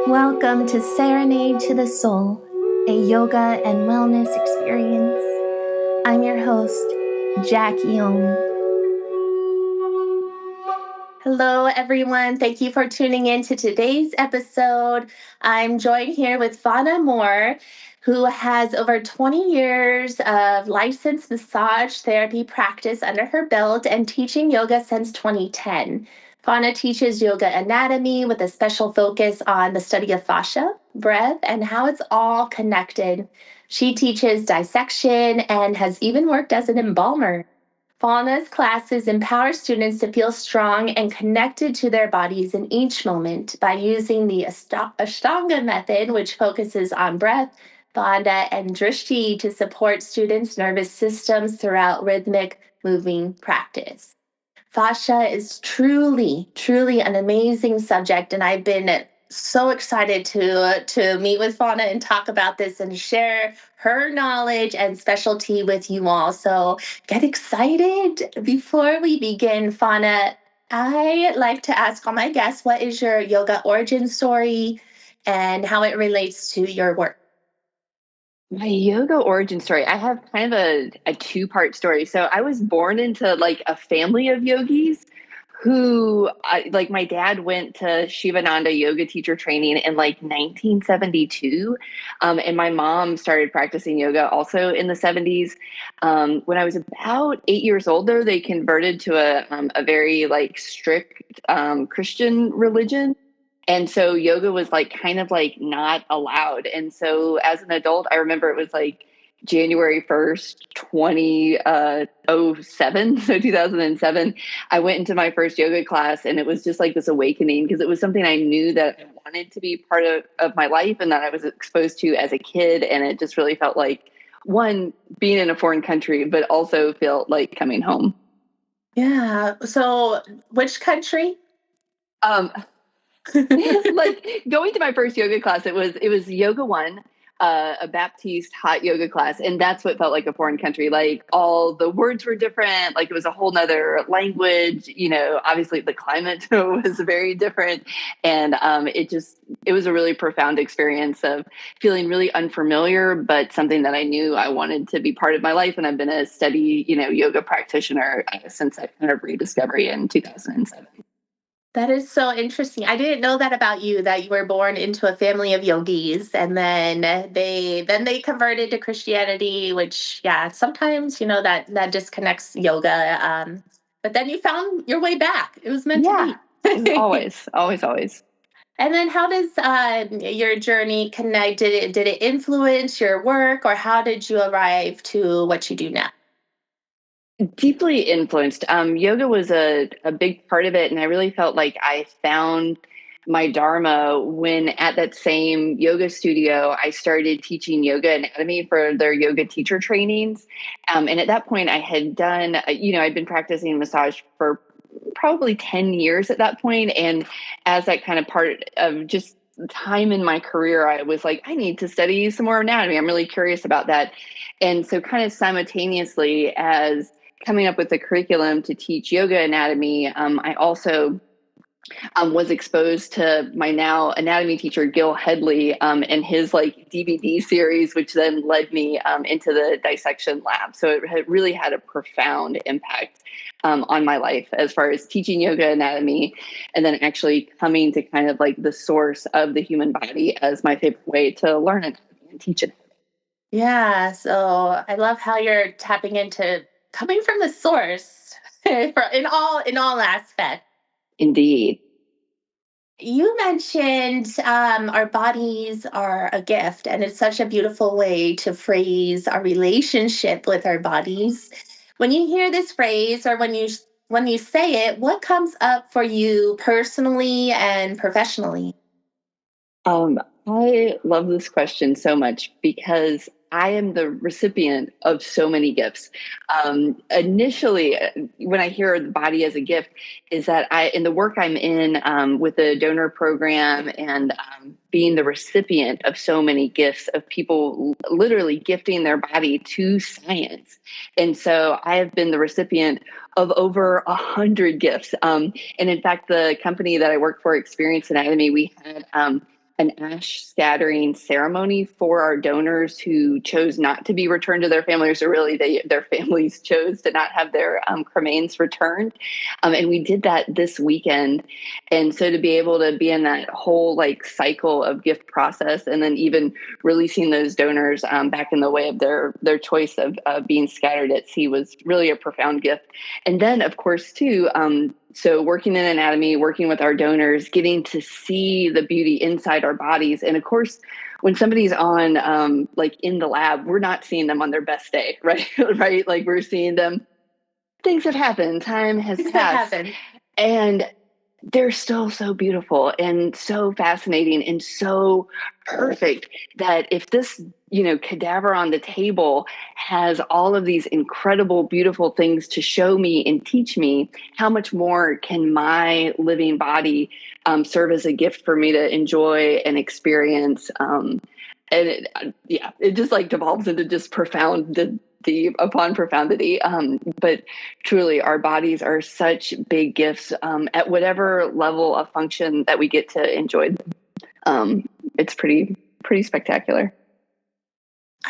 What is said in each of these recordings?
Welcome to Serenade to the Soul, a yoga and wellness experience. I'm your host, JackieOM. Hello, everyone. Thank you for tuning in to today's episode. I'm joined here with Fauna Moore, who has over 20 years of licensed massage therapy practice under her belt and teaching yoga since 2010. Fauna teaches yoga anatomy with a special focus on the study of fascia, breath, and how it's all connected. She teaches dissection and has even worked as an embalmer. Fauna's classes empower students to feel strong and connected to their bodies in each moment by using the Ashtanga method, which focuses on breath, Bandha, and Drishti to support students' nervous systems throughout rhythmic moving practice. Fascia is truly an amazing subject, and I've been so excited to meet with Fauna and talk about this and share her knowledge and specialty with you all. So get excited. Before we begin, Fauna, I like to ask all my guests, what is your yoga origin story and how it relates to your work? My yoga origin story. I have kind of a two-part story. So I was born into like a family of yogis like my dad went to Shivananda yoga teacher training in like 1972. And my mom started practicing yoga also in the 70s. When I was about 8 years old, though, they converted to a very like strict Christian religion. And so yoga was like kind of like not allowed. And so as an adult, I remember it was like January 1st, 2007, so 2007, I went into my first yoga class, and it was just like this awakening because it was something I knew that I wanted to be part of my life and that I was exposed to as a kid. And it just really felt like, one, being in a foreign country, but also felt like coming home. Yeah. So which country? Um, like going to my first yoga class, it was yoga one, a Baptiste hot yoga class, and that's what felt like a foreign country. Like all the words were different, like it was a whole nother language. Obviously the climate was very different, and it was a really profound experience of feeling really unfamiliar, but something that I knew I wanted to be part of my life. And I've been a steady yoga practitioner since that kind of rediscovery in 2007. That is so interesting. I didn't know that about you, that you were born into a family of yogis and then they converted to Christianity, which yeah, sometimes that disconnects yoga. But then you found your way back. It was meant to Yeah, be. always, always, always. And then how does your journey connect? Did it influence your work, or how did you arrive to what you do now? Deeply influenced. Yoga was a big part of it, and I really felt like I found my dharma when at that same yoga studio I started teaching yoga anatomy for their yoga teacher trainings. And at that point, I had done, I'd been practicing massage for probably 10 years at that point, and as that kind of part of just time in my career, I was like, I need to study some more anatomy. I'm really curious about that. And so, kind of simultaneously as coming up with the curriculum to teach yoga anatomy, I also was exposed to my now anatomy teacher, Gil Headley, and his like DVD series, which then led me into the dissection lab. So it really had a profound impact on my life as far as teaching yoga anatomy, and then actually coming to kind of like the source of the human body as my favorite way to learn it and teach it. Yeah, so I love how you're tapping into coming from the source in all aspects. Indeed. You mentioned our bodies are a gift, and it's such a beautiful way to phrase our relationship with our bodies. When you hear this phrase, or when you say it, what comes up for you personally and professionally? Um, I love this question so much because I am the recipient of so many gifts. Initially, when I hear the body as a gift, is that in the work I'm in with the donor program and being the recipient of so many gifts of people literally gifting their body to science. And so I have been the recipient of over 100 gifts. And in fact, the company that I work for, Experience Anatomy, we had an ash scattering ceremony for our donors who chose not to be returned to their families, or really their families chose to not have their cremains returned. And we did that this weekend. And so to be able to be in that whole like cycle of gift process, and then even releasing those donors back in the way of their choice of being scattered at sea, was really a profound gift. And then, of course, too, so working in anatomy, working with our donors, getting to see the beauty inside our bodies. And of course, when somebody's on like in the lab, we're not seeing them on their best day, right? Right? Like we're seeing them, things have happened, time has Things that passed, happen. and they're still so beautiful and so fascinating and so perfect, that if this, cadaver on the table has all of these incredible, beautiful things to show me and teach me, how much more can my living body serve as a gift for me to enjoy and experience? And it just like devolves into just profoundity upon profundity. But truly, our bodies are such big gifts at whatever level of function that we get to enjoy them. It's pretty spectacular.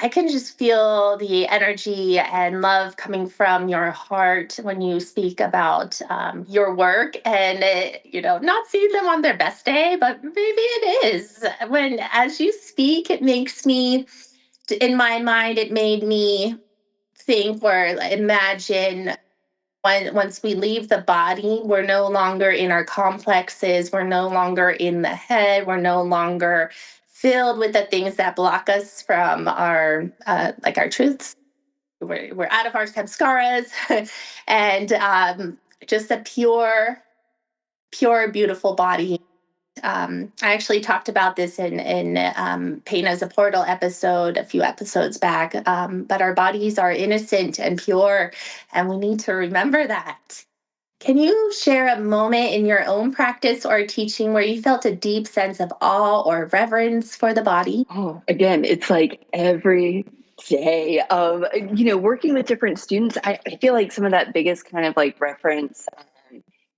I can just feel the energy and love coming from your heart when you speak about your work, and not seeing them on their best day, but maybe it is. When as you speak, it makes me, in my mind, it made me think or imagine once we leave the body, we're no longer in our complexes, we're no longer in the head, we're no longer filled with the things that block us from our like our truths. We're out of our samskaras and just a pure beautiful body. I actually talked about this in Pain as a Portal episode a few episodes back. But our bodies are innocent and pure, and we need to remember that. Can you share a moment in your own practice or teaching where you felt a deep sense of awe or reverence for the body? Oh, again, it's like every day of, working with different students. I feel like some of that biggest kind of like reference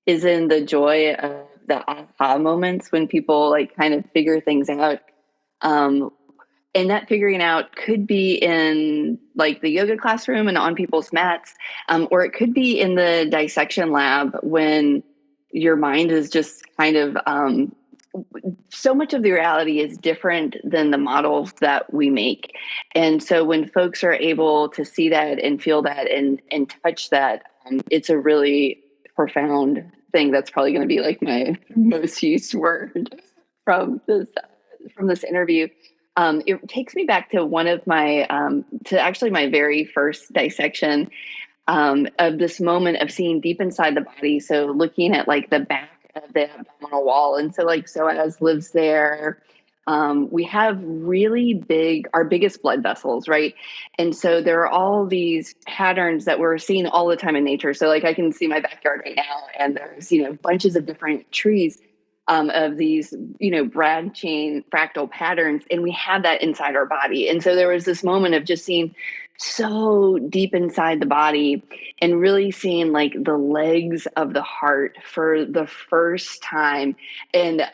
is in the joy of the aha moments when people like kind of figure things out. Um, and that figuring out could be in like the yoga classroom and on people's mats, or it could be in the dissection lab when your mind is just kind of so much of the reality is different than the models that we make. And so when folks are able to see that and feel that and touch that, it's a really profound thing. That's probably going to be like my most used word from this interview. It takes me back to one of my to actually my very first dissection, of this moment of seeing deep inside the body. So looking at like the back of the abdominal wall. And so like psoas lives there. We have really big, our biggest blood vessels, right? And so there are all these patterns that we're seeing all the time in nature. So like I can see my backyard right now, and there's, bunches of different trees, of these, branching fractal patterns. And we have that inside our body. And so there was this moment of just seeing so deep inside the body and really seeing like the legs of the heart for the first time. And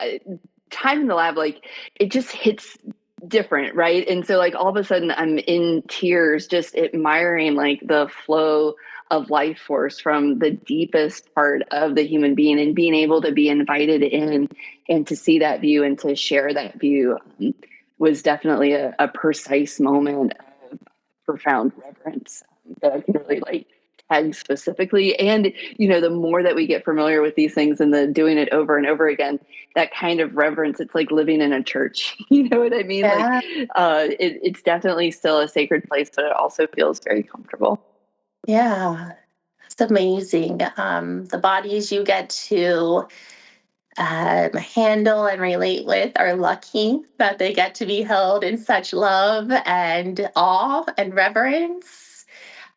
time in the lab, like it just hits different, right? And so like all of a sudden I'm in tears just admiring like the flow of life force from the deepest part of the human being, and being able to be invited in and to see that view and to share that view was definitely a precise moment of profound reverence that I can really like tag specifically. And the more that we get familiar with these things and the doing it over and over again, that kind of reverence, it's like living in a church. You know what I mean? Like Yeah, it's definitely still a sacred place, but it also feels very comfortable. yeah. It's amazing. The bodies you get to handle and relate with are lucky that they get to be held in such love and awe and reverence.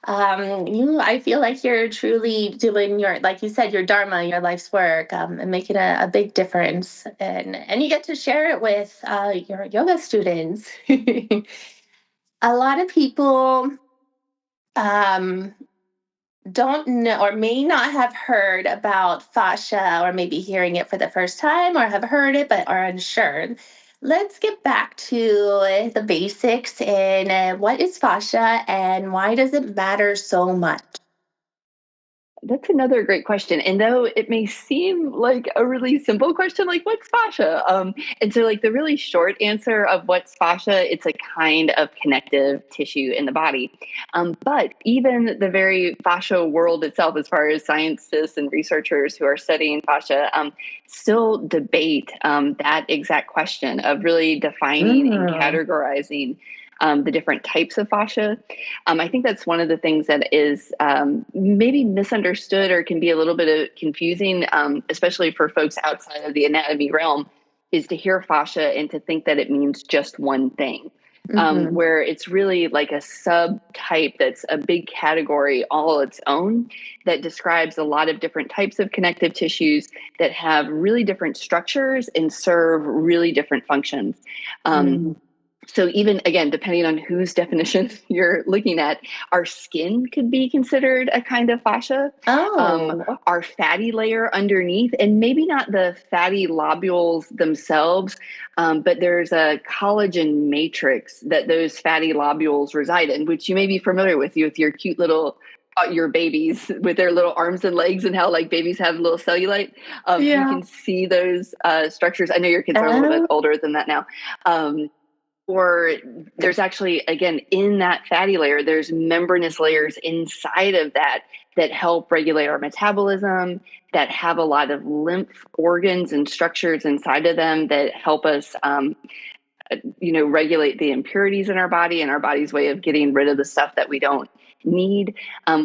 I feel like you're truly doing your, like you said, your dharma, your life's work, and making a big difference. And you get to share it with your yoga students. A lot of people um, don't know or may not have heard about fascia, or maybe hearing it for the first time, or have heard it but are unsure. let's get back to the basics and what is fascia and why does it matter so much? That's another great question. And though it may seem like a really simple question, like what's fascia? And so, like the really short answer of what's fascia, it's a kind of connective tissue in the body. But even the very fascia world itself, as far as scientists and researchers who are studying fascia, still debate that exact question of really defining and Mm. categorizing the different types of fascia. I think that's one of the things that is maybe misunderstood or can be a little bit of confusing, especially for folks outside of the anatomy realm, is to hear fascia and to think that it means just one thing. Hmm. Where it's really like a subtype that's a big category all its own that describes a lot of different types of connective tissues that have really different structures and serve really different functions. Um, Mm. so even again, depending on whose definition you're looking at, our skin could be considered a kind of fascia. Um, Oh, our fatty layer underneath, and maybe not the fatty lobules themselves, but there's a collagen matrix that those fatty lobules reside in, which you may be familiar with your cute little your babies with their little arms and legs and how like babies have little cellulite. You yeah. can see those structures. I know your kids are a little bit Oh. older than that now. Or there's actually, again, in that fatty layer, there's membranous layers inside of that that help regulate our metabolism, that have a lot of lymph organs and structures inside of them that help us regulate the impurities in our body and our body's way of getting rid of the stuff that we don't need.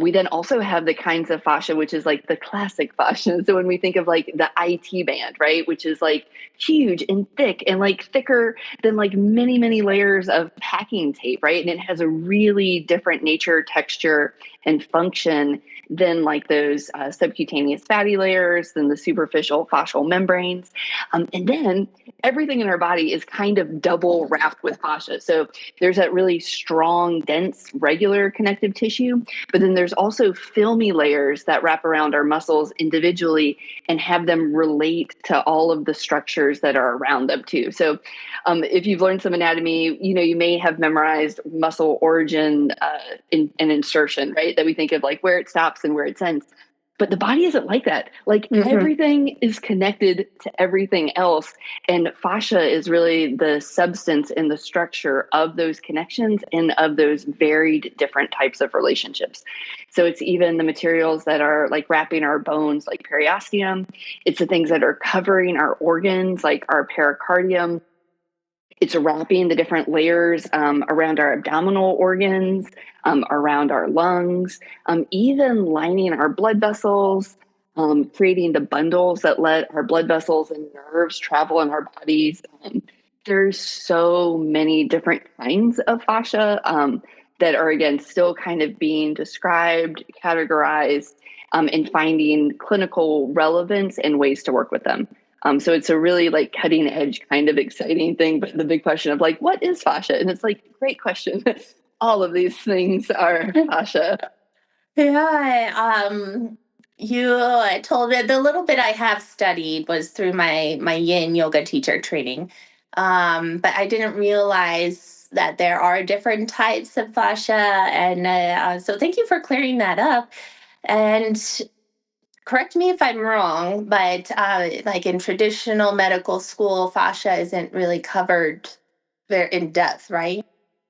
We then also have the kinds of fascia, which is like the classic fascia. So when we think of like the IT band, right, which is like huge and thick and like thicker than like many, many layers of packing tape, right? And it has a really different nature, texture, and function than like those subcutaneous fatty layers, than the superficial fascial membranes. And then everything in our body is kind of double wrapped with fascia. So there's that really strong, dense, regular connective tissue, but then there's also filmy layers that wrap around our muscles individually and have them relate to all of the structures that are around them too. So if you've learned some anatomy, you may have memorized muscle origin and insertion, right? That we think of like where it stops and where it ends. But the body isn't like that. Like Hmm. everything is connected to everything else. And fascia is really the substance and the structure of those connections and of those varied different types of relationships. So it's even the materials that are like wrapping our bones, like periosteum. It's the things that are covering our organs, like our pericardium. It's wrapping the different layers around our abdominal organs, around our lungs, even lining our blood vessels, creating the bundles that let our blood vessels and nerves travel in our bodies. There's so many different kinds of fascia that are, again, still kind of being described, categorized, and finding clinical relevance and ways to work with them. So it's a really like cutting edge kind of exciting thing. But the big question of like, what is fascia? And it's like, great question. All of these things are fascia. Yeah. You told me the little bit I have studied was through my yin yoga teacher training. But I didn't realize that there are different types of fascia, and so thank you for clearing that up. And correct me if I'm wrong, but like in traditional medical school, fascia isn't really covered very in depth, right?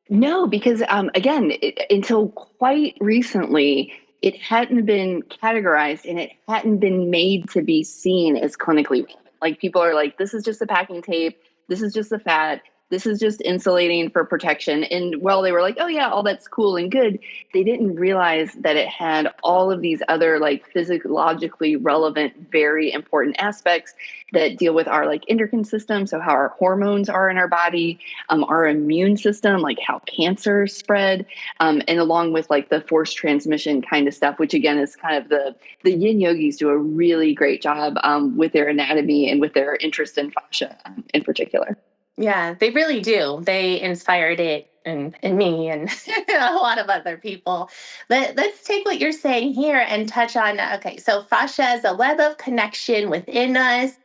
No, because again, until quite recently, it hadn't been categorized and it hadn't been made to be seen as clinically relevant. Like people are like, this is just the packing tape, this is just the fat, this is just insulating for protection. And while they were like, oh yeah, all that's cool and good, they didn't realize that it had all of these other like physiologically relevant, very important aspects that deal with our like endocrine system, so how our hormones are in our body, our immune system, like how cancer spread, and along with like the force transmission kind of stuff, which again is kind of the yin yogis do a really great job with their anatomy and with their interest in fascia in particular. Yeah, they really do. They inspired it in me and a lot of other people. Let's take what you're saying here and touch on okay, so fascia is a web of connection within us.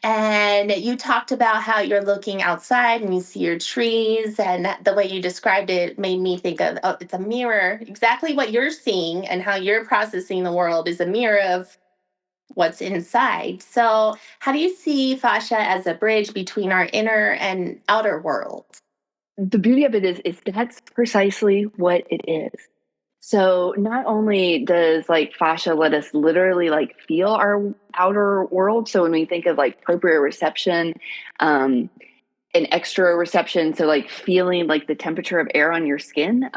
And you talked about how you're looking outside and you see your trees, and the way you described it made me think of, oh, it's a mirror. Exactly what you're seeing and how you're processing the world is a mirror of what's inside. So, how do you see fascia as a bridge between our inner and outer worlds? The beauty of it is that's precisely what it is. So not only does like fascia let us literally like feel our outer world. So when we think of like proprioception, um, an extra reception, so like feeling like the temperature of air on your skin.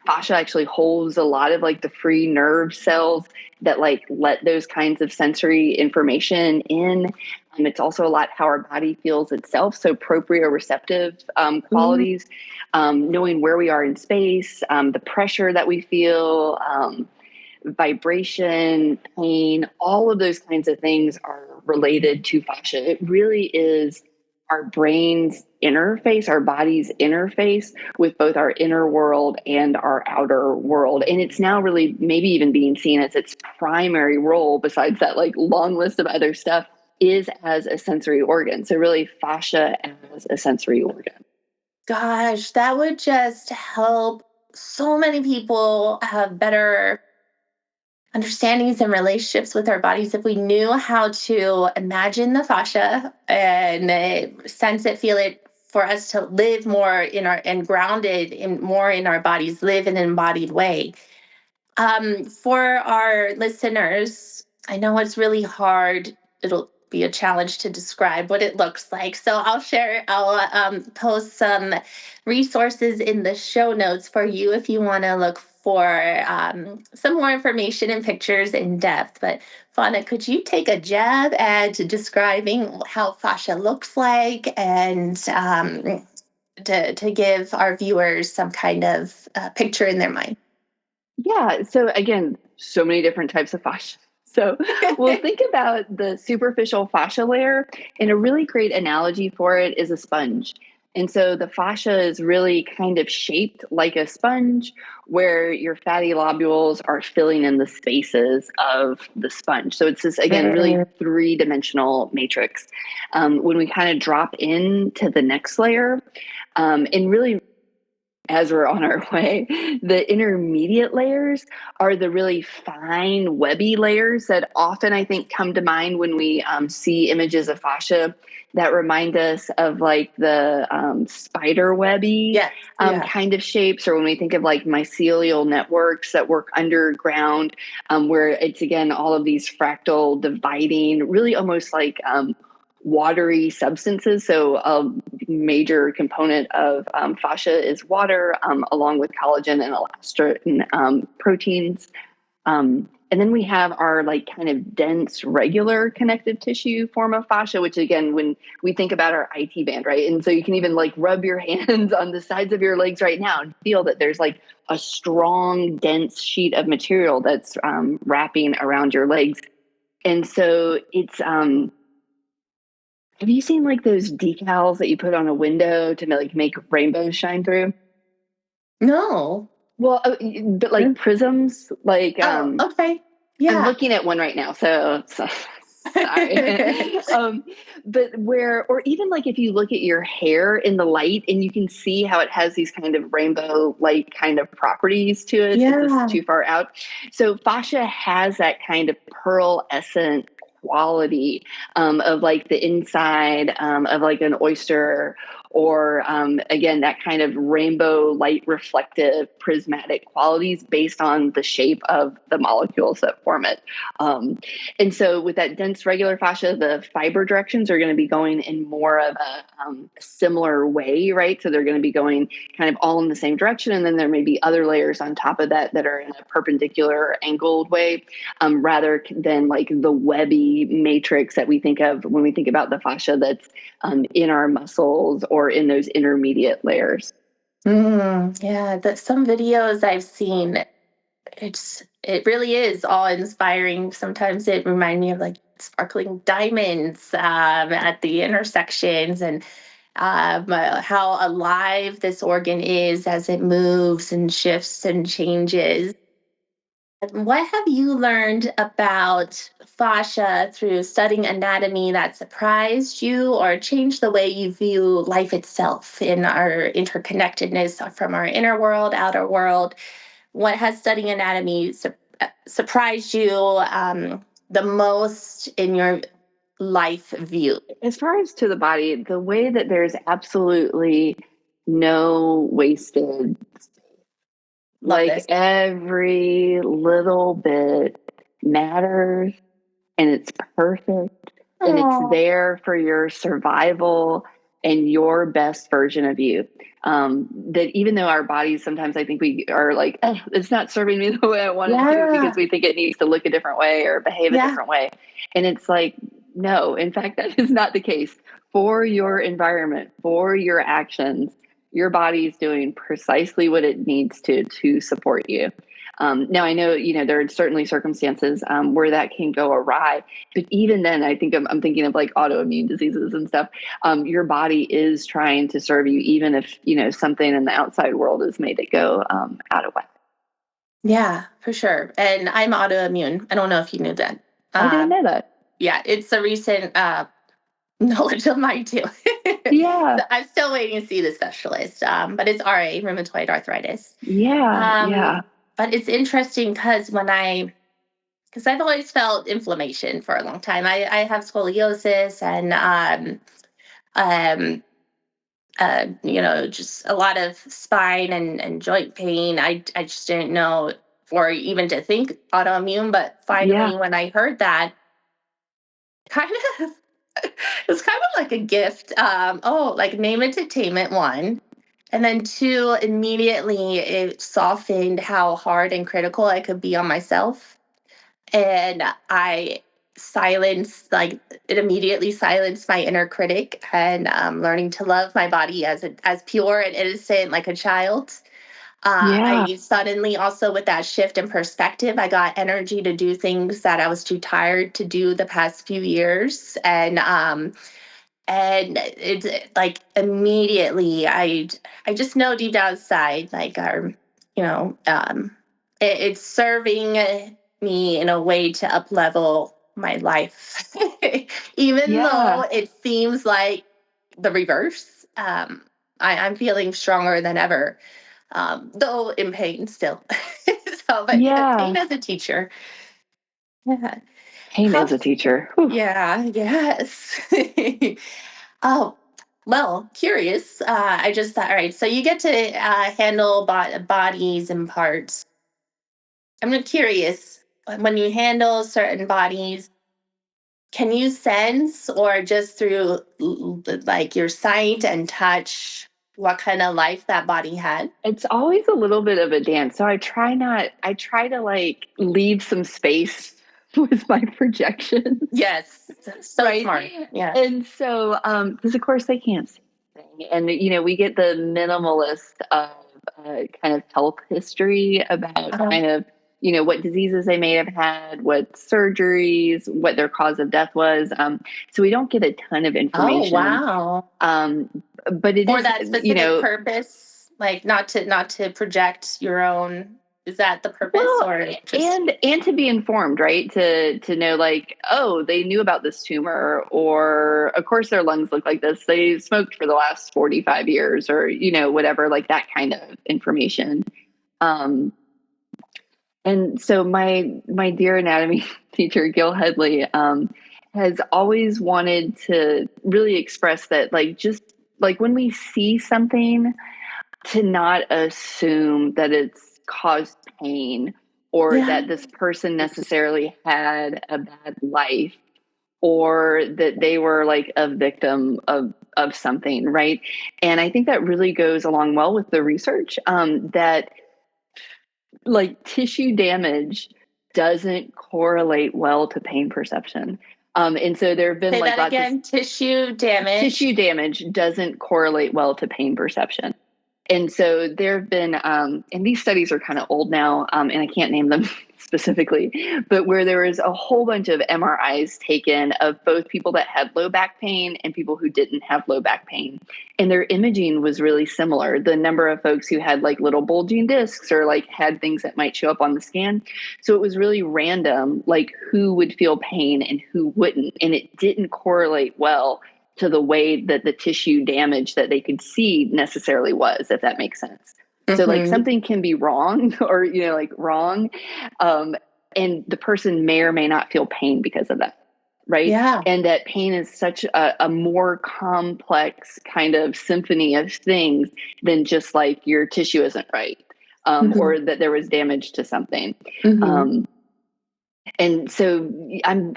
Fascia actually holds a lot of like the free nerve cells that like let those kinds of sensory information in. It's also a lot how our body feels itself, so proprioceptive Mm. qualities, knowing where we are in space, the pressure that we feel, vibration, pain, all of those kinds of things are related to fascia. It really is our brain's interface, our body's interface with both our inner world and our outer world. And it's now really maybe even being seen as its primary role, besides that like long list of other stuff, is as a sensory organ. So really fascia as a sensory organ. Gosh, that would just help so many people have better understandings and relationships with our bodies if we knew how to imagine the fascia and sense it, feel it, for us to live more in our and grounded in more in our bodies, live in an embodied way. For our listeners, I know it's really hard. It'll be a challenge to describe what it looks like. So I'll post some resources in the show notes for you if you want to look for some more information and pictures in depth. But Fauna, could you take a jab at describing how fascia looks like and to give our viewers some kind of picture in their mind? Yeah. So again, so many different types of fascia. So we'll think about the superficial fascia layer, and a really great analogy for it is a sponge. And so the fascia is really kind of shaped like a sponge, where your fatty lobules are filling in the spaces of the sponge. So it's this, again, really three-dimensional matrix. When we kind of drop into the next layer, and really as we're on our way, the intermediate layers are the really fine, webby layers that often I think come to mind when we see images of fascia that remind us of like the spider webby Yes. Yeah. kind of shapes, or when we think of like mycelial networks that work underground, where it's again all of these fractal dividing, really almost like watery substances. So a major component of fascia is water, along with collagen and elastin proteins. And then we have our like kind of dense regular connective tissue form of fascia, which again, when we think about our IT band, right? And so you can even like rub your hands on the sides of your legs right now and feel that there's like a strong, dense sheet of material that's wrapping around your legs. And so it's have you seen like those decals that you put on a window to like make rainbows shine through? No. Well, but like prisms, like Oh, okay. I'm Yeah. looking at one right now, so sorry. um, but where, or even like if you look at your hair in the light and you can see how it has these kind of rainbow light kind of properties to it, since this is Yeah. too far out. So fascia has that kind of pearl essence quality of like the inside of like an oyster, or again that kind of rainbow light reflective prismatic qualities based on the shape of the molecules that form it. And so with that dense regular fascia, the fiber directions are going to be going in more of a similar way, right? So they're going to be going kind of all in the same direction, and then there may be other layers on top of that that are in a perpendicular angled way, rather than like the webby matrix that we think of when we think about the fascia that's in our muscles or in those intermediate layers. Yeah, some videos I've seen, it really is awe inspiring. Sometimes it reminds me of like sparkling diamonds at the intersections, and how alive this organ is as it moves and shifts and changes. What have you learned about fascia through studying anatomy that surprised you or changed the way you view life itself in our interconnectedness from our inner world, outer world? What has studying anatomy surprised you the most in your life view? As far as to the body, the way that there's absolutely no wasted, Love like this. every little bit matters and it's perfect and it's Oh, there for your survival and your best version of you. That even though our bodies, sometimes I think we are like, oh, it's not serving me the way I wanted to because yeah, we think it needs to look a different way or behave a yeah, different way. And it's like, no, in fact, that is not the case. For your environment, for your actions, your body is doing precisely what it needs to support you. Now I know, there are certainly circumstances where that can go awry, but even then, I think I'm thinking of like autoimmune diseases and stuff. Your body is trying to serve you, even if something in the outside world has made it go out of whack. yeah, for sure. And I'm autoimmune. I don't know if you knew that. I didn't Um, know that. yeah, it's a recent knowledge of mine too. Yeah, So I'm still waiting to see the specialist, but it's RA, rheumatoid arthritis. yeah, Um, yeah, but it's interesting because I've always felt inflammation for a long time. I have scoliosis and um, just a lot of spine and joint pain. I just didn't know or even to think autoimmune, but yeah, finally when I heard that, kind of it's kind of like a gift. Oh, like name entertainment one. And then two, immediately it softened how hard and critical I could be on myself. And I silenced, like, it immediately silenced my inner critic and learning to love my body as pure and innocent like a child. yeah, I suddenly also, with that shift in perspective, I got energy to do things that I was too tired to do the past few years. And it's like immediately I just know deep down inside like our you know it's serving me in a way to up level my life even though yeah, it seems like the reverse. I'm feeling stronger than ever, though in pain still. So but yeah, yeah. pain as a teacher. Yeah. Pain How is a teacher. Whew. yeah, yes. Oh, well, curious. I just thought, all right, so you get to handle bodies and parts. I'm curious, when you handle certain bodies, can you sense or just through like your sight and touch what kind of life that body had? It's always a little bit of a dance. So I try to like leave some space with my projections. Yes, so Right. smart. Yeah. And so, because of course they can't see anything. And, we get the minimalist of kind of health history about Uh, kind of, what diseases they may have had, what surgeries, what their cause of death was. So we don't get a ton of oh, information. wow. Um, but it For is, that specific purpose, like not to project your own. Is that the purpose well, or just and to be informed, right? To know like, oh, they knew about this tumor, or of course their lungs look like this. They smoked for the last 45 years, or whatever, like that kind of information. Um, and so my dear anatomy teacher, Gil Headley, has always wanted to really express that, like, just like when we see something, to not assume that it's caused pain or yeah. that this person necessarily had a bad life or that they were like a victim of something, right? And I think that really goes along well with the research, that like tissue damage doesn't correlate well to pain perception. And so there have been Say like that lots of again. Tissue damage. tissue damage doesn't correlate well to pain perception. And so there have been, and these studies are kind of old now, and I can't name them specifically, but where there was a whole bunch of MRIs taken of both people that had low back pain and people who didn't have low back pain. And their imaging was really similar. The number of folks who had like little bulging discs or like had things that might show up on the scan. So it was really random, like who would feel pain and who wouldn't. And it didn't correlate well to the way that the tissue damage that they could see necessarily was, if that makes sense. So like something can be wrong or, like wrong. And the person may or may not feel pain because of that. Right. Yeah. And that pain is such a more complex kind of symphony of things than just like your tissue isn't right. Or that there was damage to something. And so I'm,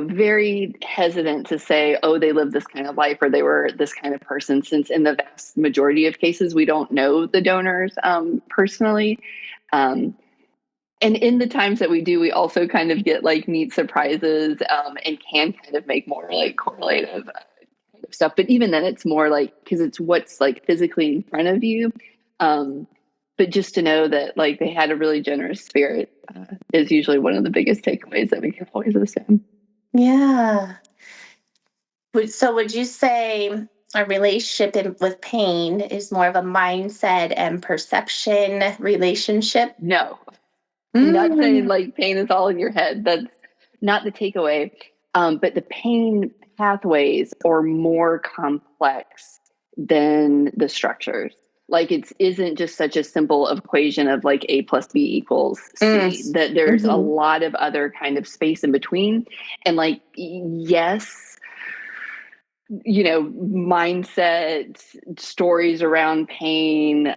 very hesitant to say, oh, they lived this kind of life or they were this kind of person, since in the vast majority of cases, we don't know the donors personally. And in the times that we do, we also kind of get like neat surprises and can kind of make more like correlative kind of stuff. But even then it's more like, because it's what's like physically in front of you. But just to know that like they had a really generous spirit is usually one of the biggest takeaways that we can always assume. Yeah. So would you say a relationship with pain is more of a mindset and perception relationship? No, I'm not saying Mm. like pain is all in your head. That's not the takeaway. But the pain pathways are more complex than the structures. Like it isn't just such a simple equation of like A plus B equals C, Mm. that there's a Mm-hmm. lot of other kind of space in between. And like, yes, mindset, stories around pain,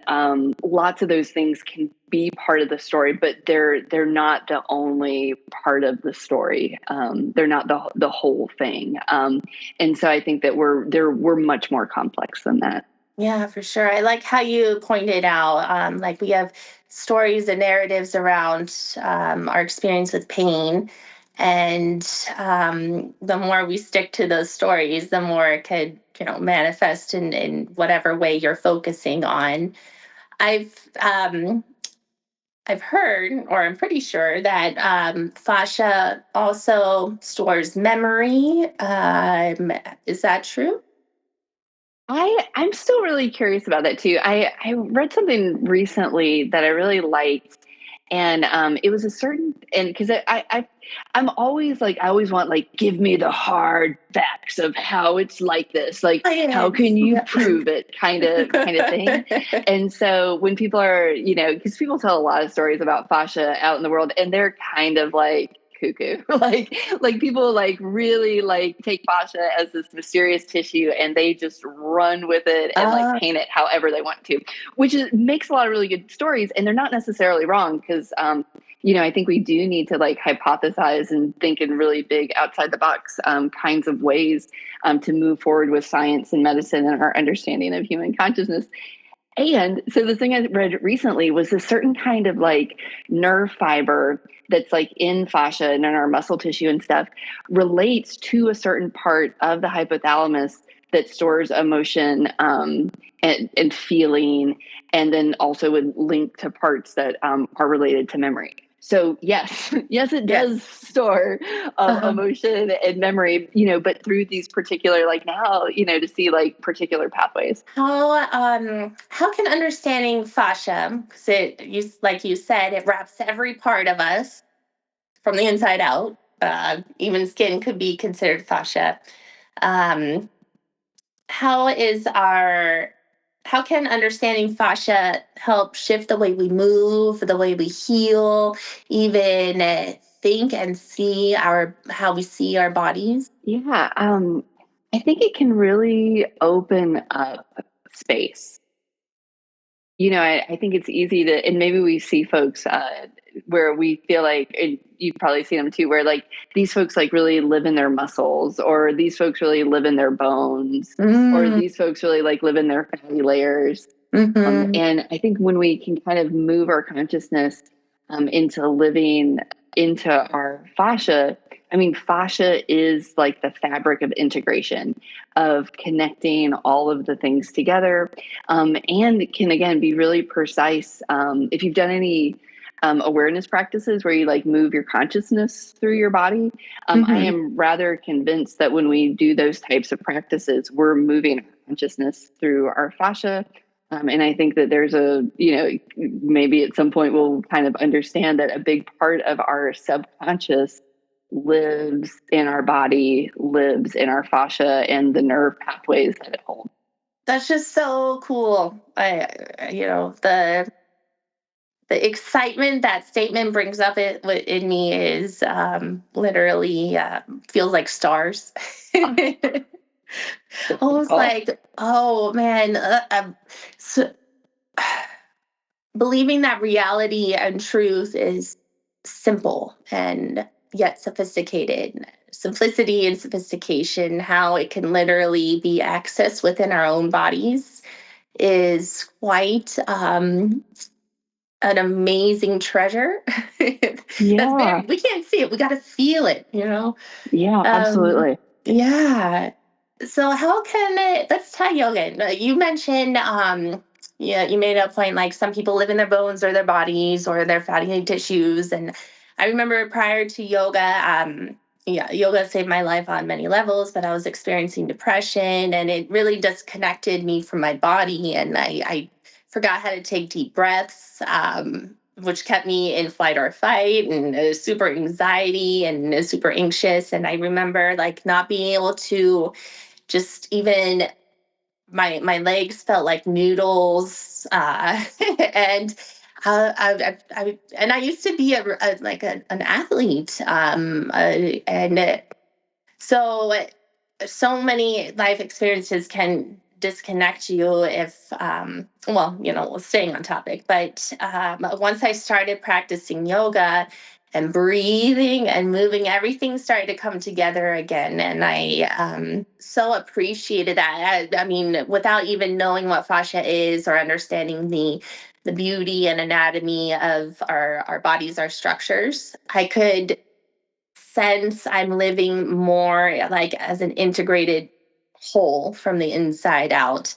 lots of those things can be part of the story, but they're not the only part of the story. They're not the whole thing. And so I think that we're much more complex than that. Yeah, for sure. I like how you pointed out, like we have stories and narratives around our experience with pain. And the more we stick to those stories, the more it could, manifest in whatever way you're focusing on. I've um, I've heard, or I'm pretty sure, that fascia also stores memory. Is that true? I'm still really curious about that too. I read something recently that I really liked, and it was a certain, and because I'm always like, I always want like, give me the hard facts of how it's like this, like how Science. can you Yeah. prove it, kind of thing. And so when people are, because people tell a lot of stories about fascia out in the world, and they're kind of like cuckoo, like people like really like take fascia as this mysterious tissue and they just run with it and like uh, paint it however they want to, makes a lot of really good stories. And they're not necessarily wrong, because I think we do need to like hypothesize and think in really big outside the box kinds of ways to move forward with science and medicine and our understanding of human consciousness. And so the thing I read recently was a certain kind of like nerve fiber that's like in fascia and in our muscle tissue and stuff relates to a certain part of the hypothalamus that stores emotion and feeling, and then also would link to parts that are related to memory. So yes, yes, it does yes. store Uh-huh. emotion and memory, but through these particular, like now, to see like particular pathways. How can understanding fascia, because like you said, it wraps every part of us from the inside out. Even skin could be considered fascia. Um, how is our how can understanding fascia help shift the way we move, the way we heal, even think and see our how we see our bodies? Yeah, I think it can really open up space. I think it's easy to, and maybe we see folks where we feel like, and you've probably seen them too, where like these folks like really live in their muscles, or these folks really live in their bones, or Mm, these folks really like live in their fatty layers. hmm. And I think when we can kind of move our consciousness into living into our fascia, I mean, fascia is like the fabric of integration, of connecting all of the things together, and can again be really precise. If you've done any awareness practices where you like move your consciousness through your body. I Mm-hmm. am rather convinced that when we do those types of practices, we're moving our consciousness through our fascia. And I think that there's maybe at some point we'll kind of understand that a big part of our subconscious lives in our body, lives in our fascia and the nerve pathways that it holds. That's just so cool. The excitement that statement brings up in me is literally feels like stars. That's I pretty was cool. like, oh man, so, believing that reality and truth is simple and yet sophisticated. Simplicity and sophistication, how it can literally be accessed within our own bodies, is quite an amazing treasure. That's Yeah. very, we can't see it, we got to feel it, you know? Yeah, Um, absolutely. yeah. So how can it, let's tell yoga. You mentioned, yeah, you made a point like some people live in their bones or their bodies or their fatty tissues. And I remember prior to yoga, yeah, yoga saved my life on many levels, but I was experiencing depression and it really disconnected me from my body. And I forgot how to take deep breaths. Which kept me in flight or fight and super anxiety and super anxious. And I remember like not being able to just even my legs felt like noodles, and and I used to be an athlete, and so so many life experiences can disconnect you if well, staying on topic, but once I started practicing yoga and breathing and moving, everything started to come together again, and I so appreciated that. I mean, without even knowing what fascia is or understanding the beauty and anatomy of our bodies, our structures, I could sense I'm living more like as an integrated whole from the inside out.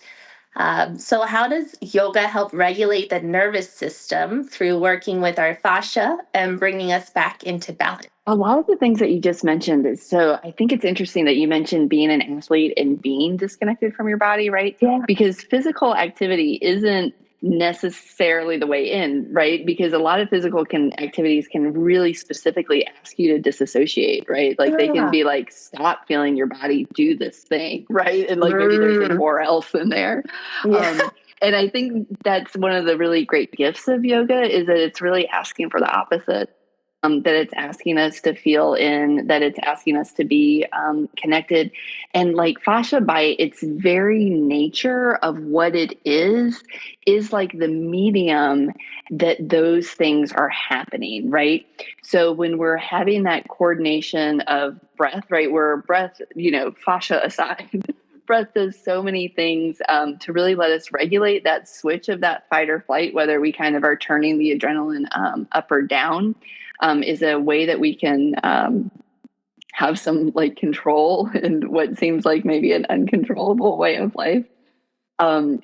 So, how does yoga help regulate the nervous system through working with our fascia and bringing us back into balance? A lot of the things that you just mentioned is so I think it's interesting that you mentioned being an athlete and being disconnected from your body, right? Yeah. Because physical activity isn't necessarily the way in, right? Because a lot of activities can really specifically ask you to disassociate, right? Like they can Yeah. be like, stop feeling your body, do this thing, right? And like maybe there's Mm, more else in there. yeah. Um, and I think that's one of the really great gifts of yoga is that it's really asking for the opposite, that it's asking us to feel in, that it's asking us to be connected. And like fascia, by its very nature of what it is like the medium that those things are happening, right? So when we're having that coordination of breath, right, where breath, fascia aside, breath does so many things to really let us regulate that switch of that fight or flight, whether we kind of are turning the adrenaline up or down, is a way that we can have some like control in what seems like maybe an uncontrollable way of life. And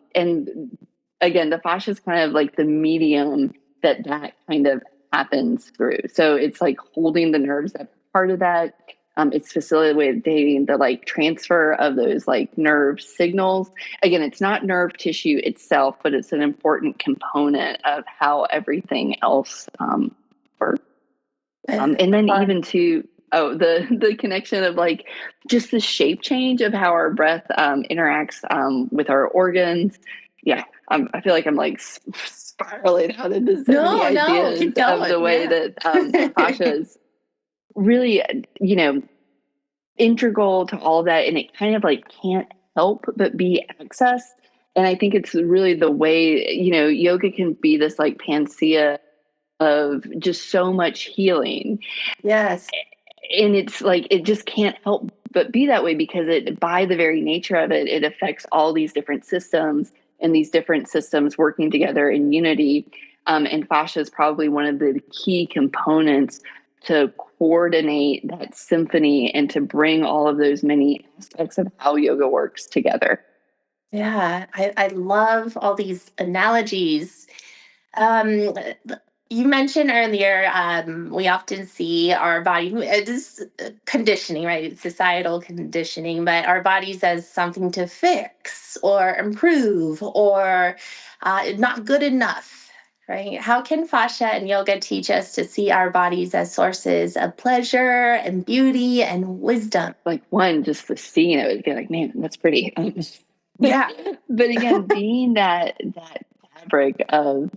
again, the fascia is kind of like the medium that kind of happens through. So it's like holding the nerves that are part of that. It's facilitating the like transfer of those like nerve signals. Again, it's not nerve tissue itself, but it's an important component of how everything else works. And then even to the connection of like just the shape change of how our breath interacts with our organs. Yeah, I feel like I'm like spiraling out into so many No, no, ideas keep of going. the way Yeah. that the fascia is really, integral to all that, and it kind of like can't help but be accessed. And I think it's really the way, yoga can be this like panacea of just so much healing. Yes. And it's like it just can't help but be that way because it, by the very nature of it, it affects all these different systems, and these different systems working together in unity. And fascia is probably one of the key components to coordinate that symphony and to bring all of those many aspects of how yoga works together. Yeah. I love all these analogies. Um, you mentioned earlier, we often see our body, this conditioning, right? It's societal conditioning, but our bodies as something to fix or improve or not good enough, right? How can fascia and yoga teach us to see our bodies as sources of pleasure and beauty and wisdom? Like one, just the seeing it would be like, man, that's pretty. Yeah. But again, being that fabric of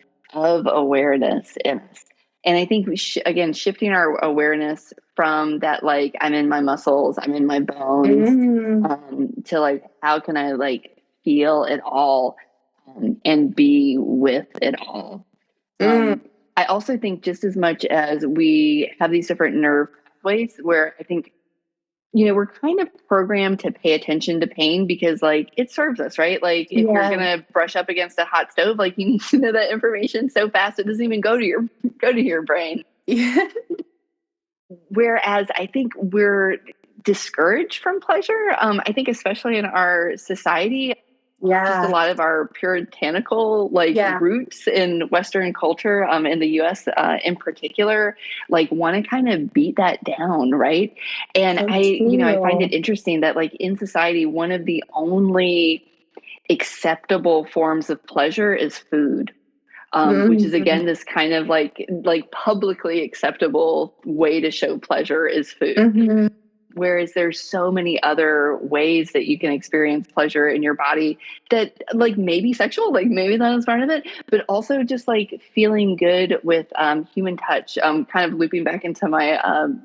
awareness in us. And I think again, shifting our awareness from that, like I'm in my muscles, I'm in my bones, Mm, to like how can I like feel it all, and be with it all. mm, I also think just as much as we have these different nerve pathways, where I think, we're kind of programmed to pay attention to pain because like it serves us, right? Like if you're yeah. gonna brush up against a hot stove, like you need to know that information so fast it doesn't even go to your brain. Yeah. Whereas I think we're discouraged from pleasure. I think especially in our society, just a Yeah. lot of our puritanical like Yeah. roots in Western culture, in the U.S. In particular, like want to kind of beat that down, right? And So I find true. it interesting that like in society, one of the only acceptable forms of pleasure is food. Which is Mhm. again this kind of like publicly acceptable way to show pleasure is food. Mhm. Whereas there's so many other ways that you can experience pleasure in your body that like maybe sexual, like maybe that is part of it, but also just like feeling good with human touch, kind of looping back into my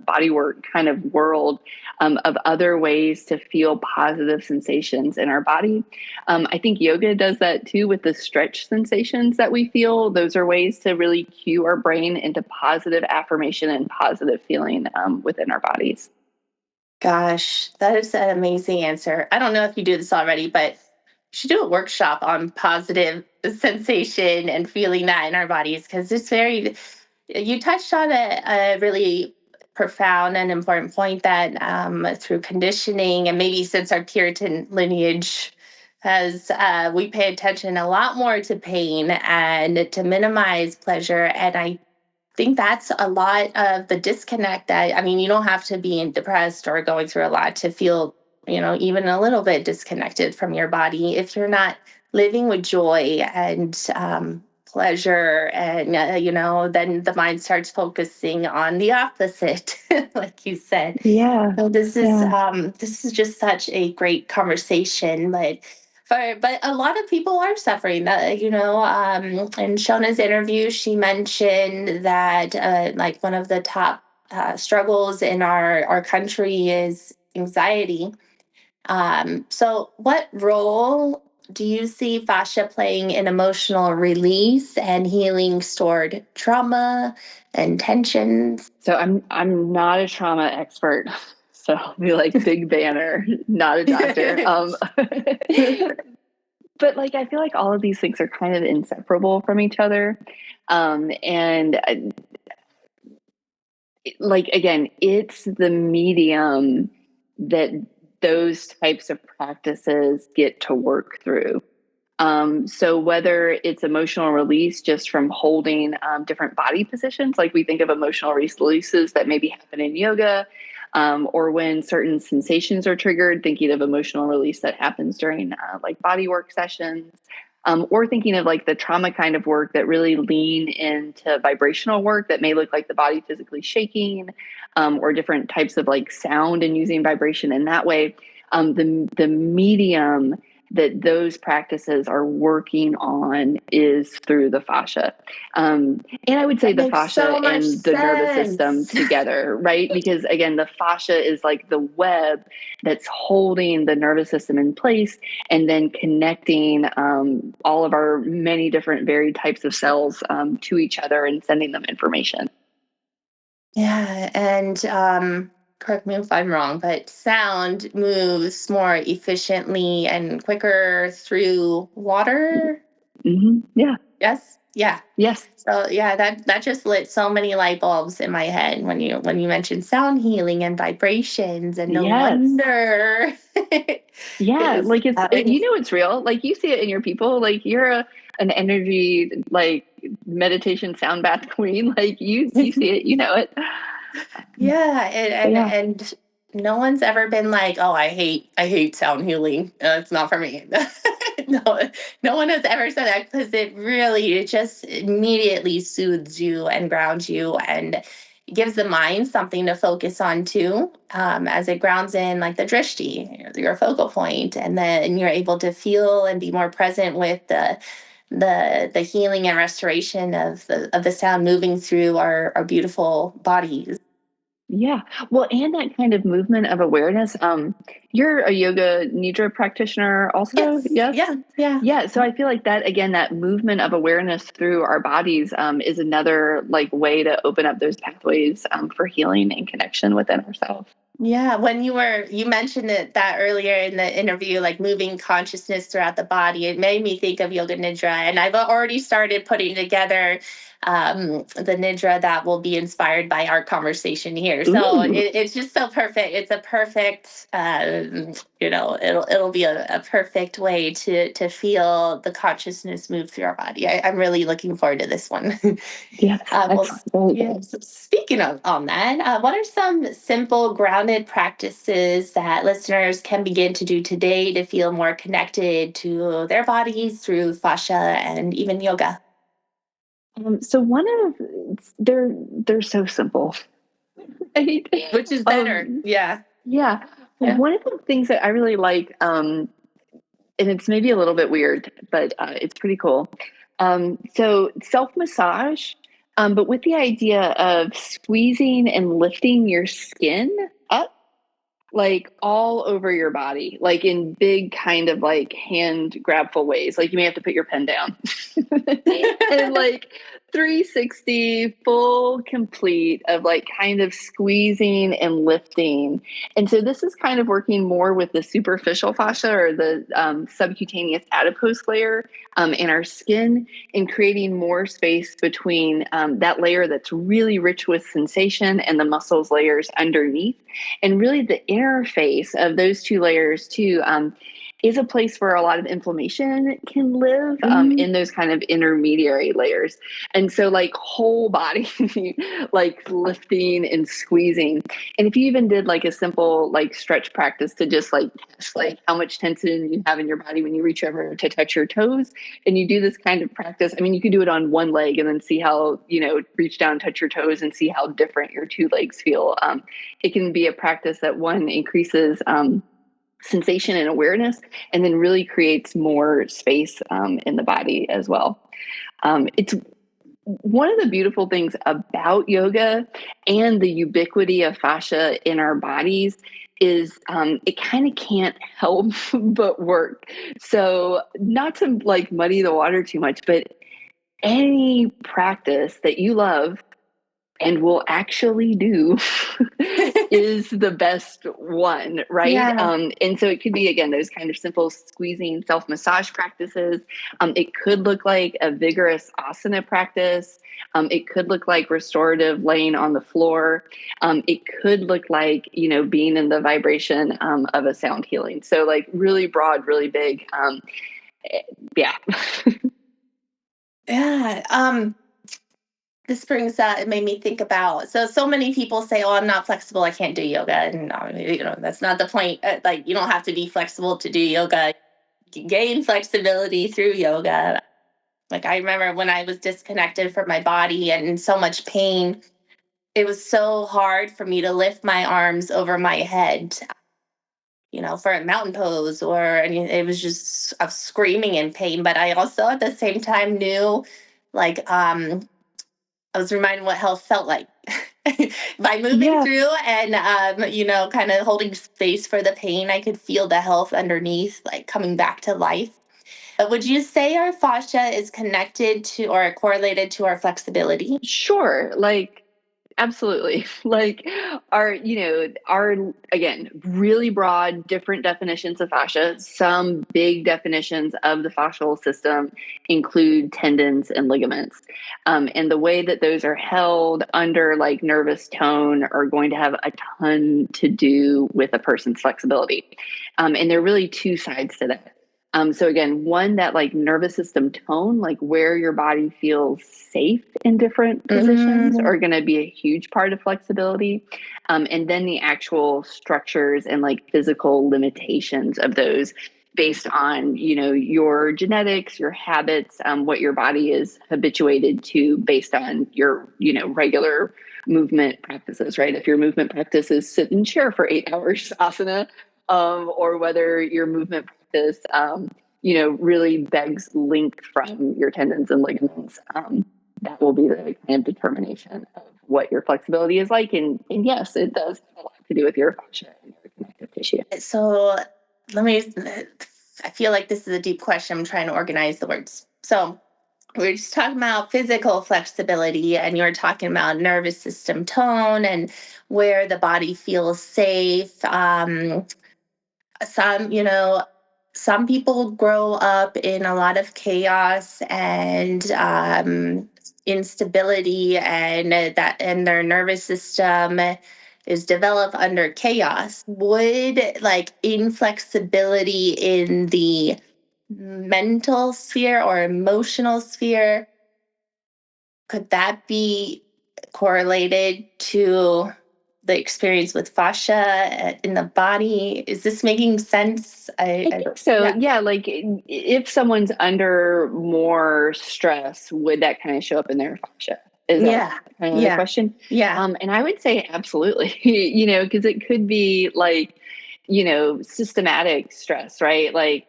body work kind of world, of other ways to feel positive sensations in our body. I think yoga does that too with the stretch sensations that we feel. Those are ways to really cue our brain into positive affirmation and positive feeling within our bodies. Gosh, that is an amazing answer. I don't know if you do this already, but you should do a workshop on positive sensation and feeling that in our bodies because it's very, you touched on a really profound and important point that through conditioning and maybe since our Puritan lineage has, we pay attention a lot more to pain and to minimize pleasure. And I think that's a lot of the disconnect that, I mean, you don't have to be depressed or going through a lot to feel, even a little bit disconnected from your body. If you're not living with joy and pleasure, and, then the mind starts focusing on the opposite, like you said. Yeah. So Yeah. this is just such a great conversation, but a lot of people are suffering. That in Shona's interview, she mentioned that like one of the top struggles in our country is anxiety. So, what role do you see fascia playing in emotional release and healing stored trauma and tensions? So I'm not a trauma expert. So I'll be like big banner, not a doctor. But like I feel like all of these things are kind of inseparable from each other. And like again, it's the medium that those types of practices get to work through. So whether it's emotional release just from holding different body positions, like we think of emotional releases that maybe happen in yoga, or when certain sensations are triggered, thinking of emotional release that happens during like body work sessions, or thinking of like the trauma kind of work that really lean into vibrational work that may look like the body physically shaking, or different types of like sound and using vibration in that way. The medium that those practices are working on is through the fascia. And I would say That the makes fascia so much and the nervous system sense. together, right? Because again, the fascia is like the web that's holding the nervous system in place and then connecting all of our many different varied types of cells to each other and sending them information. Yeah, and correct me if I'm wrong, but sound moves more efficiently and quicker through water. Yeah. Yes, yeah. Yes. So yeah, that just lit so many light bulbs in my head when you mentioned sound healing and vibrations, and no Yes. wonder Yeah, it's like it's having. it's real. Like you see it in your people. Like you're an energy like meditation sound bath queen. Like you see it, you know it. Yeah, But and yeah, and no one's ever been like, "Oh, I hate sound healing. It's not for me." No, no one has ever said that because it just immediately soothes you and grounds you and gives the mind something to focus on too, as it grounds in like the drishti, your focal point, and then you're able to feel and be more present with the healing and restoration of the sound moving through our beautiful bodies. yeah. Well, and that kind of movement of awareness. You're a yoga nidra practitioner also, Yes. yes? Yeah. Yeah. Yeah. So I feel like that again, that movement of awareness through our bodies is another like way to open up those pathways for healing and connection within ourselves. Yeah, when you mentioned that earlier in the interview, like moving consciousness throughout the body, it made me think of yoga nidra, and I've already started putting together the nidra that will be inspired by our conversation here. So Ooh, it's just so perfect. It's a perfect, it'll be a perfect way to feel the consciousness move through our body. I'm really looking forward to this one. yes, Well, excellent. Very yeah. good. So speaking of on that, what are some simple grounded practices that listeners can begin to do today to feel more connected to their bodies through fascia and even yoga? So one of they're so simple, right? Which is better. Um, Yeah. yeah. Well, Yeah. one of the things that I really like, and it's maybe a little bit weird, but it's pretty cool. So self massage, but with the idea of squeezing and lifting your skin up like all over your body, like in big kind of like hand grabful ways. Like you may have to put your pen down. And like 360 full complete of like kind of squeezing and lifting. And so this is kind of working more with the superficial fascia or the subcutaneous adipose layer in our skin and creating more space between that layer that's really rich with sensation and the muscles layers underneath. And really, the interface of those two layers, too, is a place where a lot of inflammation can live Mhm. in those kind of intermediary layers. And so, like, whole body, like lifting and squeezing. And if you even did like a simple, like, stretch practice to just like test, like, how much tension you have in your body when you reach over to touch your toes, and you do this kind of practice, I mean, you could do it on one leg and then see how, reach down, touch your toes, and see how different your two legs feel. It can be a practice that one increases sensation and awareness, and then really creates more space in the body as well. It's one of the beautiful things about yoga and the ubiquity of fascia in our bodies is it kind of can't help but work. So, not to like muddy the water too much, but any practice that you love and will actually do is the best one, right? Yeah. And so it could be, again, those kind of simple squeezing self massage practices. It could look like a vigorous asana practice. It could look like restorative laying on the floor. It could look like, being in the vibration of a sound healing. So, like, really broad, really big. Yeah. Yeah. This brings it made me think about so many people say, "Oh, I'm not flexible. I can't do yoga," and that's not the point. Like you don't have to be flexible to do yoga. You gain flexibility through yoga. Like I remember when I was disconnected from my body and in so much pain, it was so hard for me to lift my arms over my head, for a mountain pose it was just of screaming in pain. But I also at the same time knew, like, I was reminded what health felt like by moving Yeah. through and, kind of holding space for the pain. I could feel the health underneath, like coming back to life. Would you say our fascia is connected to or correlated to our flexibility? Sure. Like, absolutely. Like, our, again, really broad, different definitions of fascia. Some big definitions of the fascial system include tendons and ligaments. And the way that those are held under like nervous tone are going to have a ton to do with a person's flexibility. And there are really two sides to that. So again, one, that like nervous system tone, like where your body feels safe in different positions, Mm-hmm. are going to be a huge part of flexibility. And then the actual structures and like physical limitations of those, based on, you know, your genetics, your habits, what your body is habituated to, based on your, you know, regular movement practices, right? If your movement practice is sit in chair for 8 hours, asana, or whether your movement practice, you know, really begs length from your tendons and ligaments. That will be the kind of determination of what your flexibility is like. And yes, it does have a lot to do with your fascia and your connective tissue. So let me, I feel like this is a deep question. I'm trying to organize the words. So we're just talking about physical flexibility, and you're talking about nervous system tone and where the body feels safe. Some, you know, some people grow up in a lot of chaos and instability, and that, and their nervous system is developed under chaos. Would like inflexibility in the mental sphere or emotional sphere, could that be correlated to the experience with fascia in the body? Is this making sense? I think so. Yeah. Yeah, like if someone's under more stress, would that kind of show up in their fascia? Is that Yeah. kind of the Yeah. question? Yeah. And I would say absolutely. You know, because it could be like, you know, systematic stress, right? Like,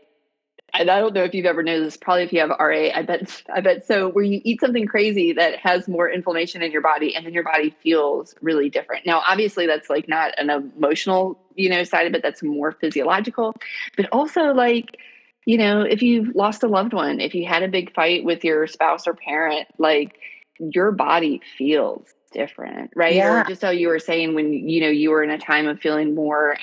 I don't know if you've ever noticed this, probably if you have RA, I bet so, where you eat something crazy that has more inflammation in your body, and then your body feels really different. Now, obviously that's like not an emotional, you know, side of it, that's more physiological. But also, like, you know, if you've lost a loved one, if you had a big fight with your spouse or parent, like your body feels different, right? Or Yeah. just how you were saying, when, you know, you were in a time of feeling more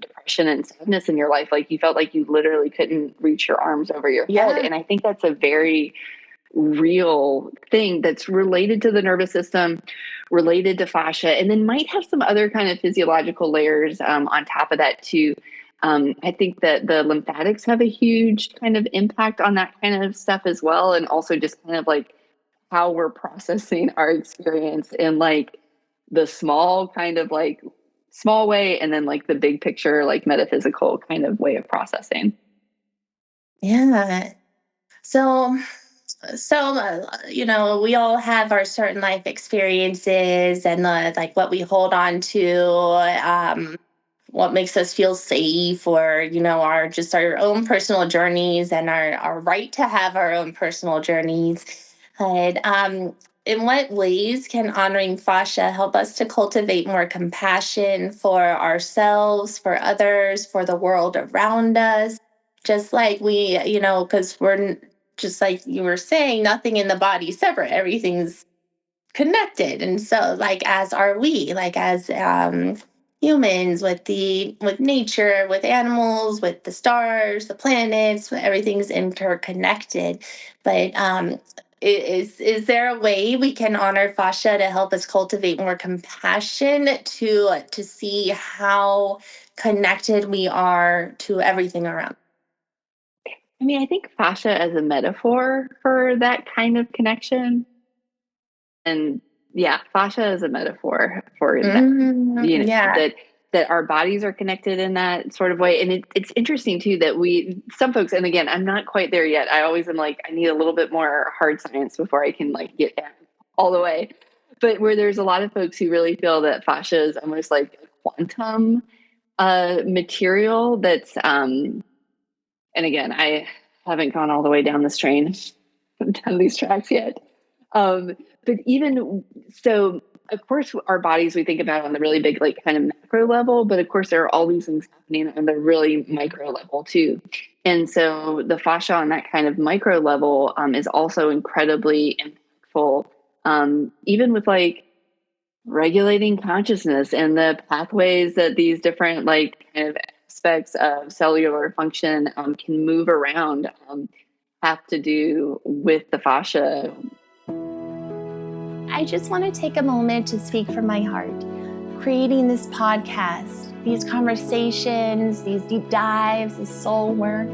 depression and sadness in your life, like you felt like you literally couldn't reach your arms over your head. Yeah. And I think that's a very real thing that's related to the nervous system, related to fascia, and then might have some other kind of physiological layers on top of that too. I think that the lymphatics have a huge kind of impact on that kind of stuff as well, and also just kind of like how we're processing our experience in like the small kind of like small way, and then like the big picture, like metaphysical kind of way of processing. Yeah. So, you know, we all have our certain life experiences and like what we hold on to, what makes us feel safe, or you know, our just our own personal journeys and our right to have our own personal journeys. And in what ways can honoring fascia help us to cultivate more compassion for ourselves, for others, for the world around us? Just like we, you know, because just like you were saying, nothing in the body is separate. Everything's connected, and so like as are we, like as humans, with nature, with animals, with the stars, the planets, everything's interconnected. But is there a way we can honor fascia to help us cultivate more compassion, to see how connected we are to everything around? I mean, I think fascia as a metaphor for that kind of connection. And yeah, fascia is a metaphor for that, you know, Yeah. that our bodies are connected in that sort of way. And it's interesting too that we, some folks, and again, I'm not quite there yet. I always am like, I need a little bit more hard science before I can like get down all the way. But where there's a lot of folks who really feel that fascia is almost like a quantum material that's and again, I haven't gone all the way down this train, down these tracks yet. But even so, of course, our bodies we think about on the really big, like kind of macro level, but of course, there are all these things happening on the really micro level too. And so the fascia on that kind of micro level is also incredibly impactful, even with like regulating consciousness and the pathways that these different like kind of aspects of cellular function can move around, have to do with the fascia. I just want to take a moment to speak from my heart. Creating this podcast, these conversations, these deep dives, this soul work,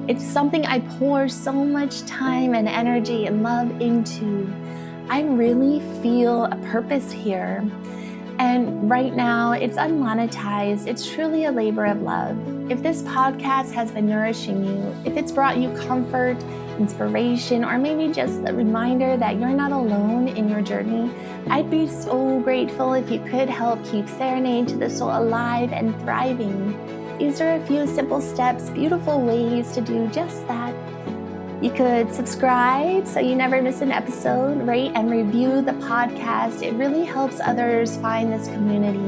It's something I pour so much time and energy and love into. I really feel a purpose here. And right now, it's unmonetized. It's truly a labor of love. If this podcast has been nourishing you, if it's brought you comfort, inspiration, or maybe just a reminder that you're not alone in your journey, I'd be so grateful if you could help keep Serenade to the Soul alive and thriving. These are a few simple steps, beautiful ways to do just that. You could subscribe so you never miss an episode, rate and review the podcast. It really helps others find this community.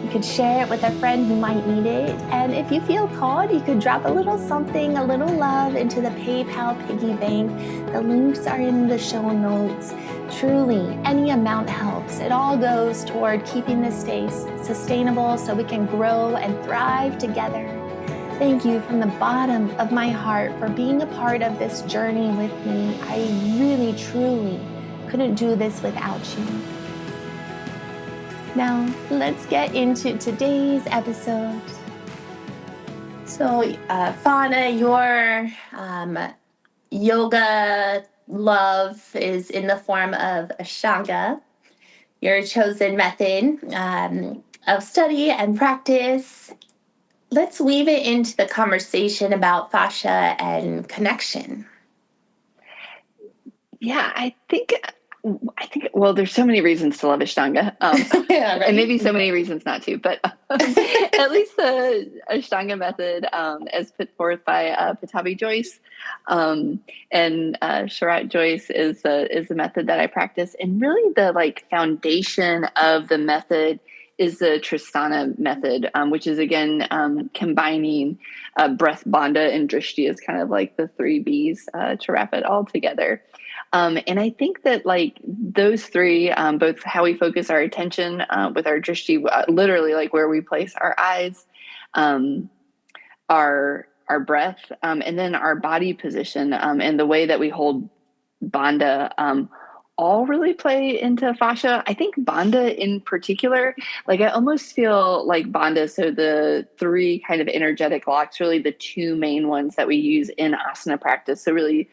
You could share it with a friend who might need it. And if you feel called, you could drop a little something, a little love into the PayPal piggy bank. The links are in the show notes. Truly, any amount helps. It all goes toward keeping this space sustainable so we can grow and thrive together. Thank you from the bottom of my heart for being a part of this journey with me. I really, truly couldn't do this without you. Now, let's get into today's episode. So, Fauna, your yoga love is in the form of Ashtanga, your chosen method of study and practice. Let's weave it into the conversation about fascia and connection. Yeah, I think, well, there's so many reasons to love Ashtanga, Yeah, right? and maybe so many reasons not to, but at least the Ashtanga method, as put forth by Patabi Joyce, and Sharat Joyce is the method that I practice. And really the foundation of the method is the Tristana method, which is again combining breath, bandha, and drishti is kind of like the three B's to wrap it all together. And I think that those three, both how we focus our attention with our drishti, literally where we place our eyes, our breath, and then our body position, and the way that we hold bandha, all really play into fascia. I think bandha in particular, I almost feel like bandha, so the three kind of energetic locks, really the two main ones that we use in asana practice. So really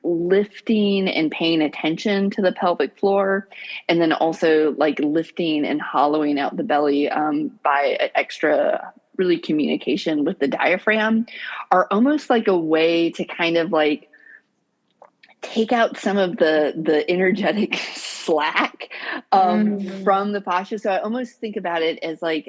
lifting and paying attention to the pelvic floor, and then also lifting and hollowing out the belly by extra really communication with the diaphragm, are almost like a way to kind of take out some of the energetic slack from the fascia. So I almost think about it as like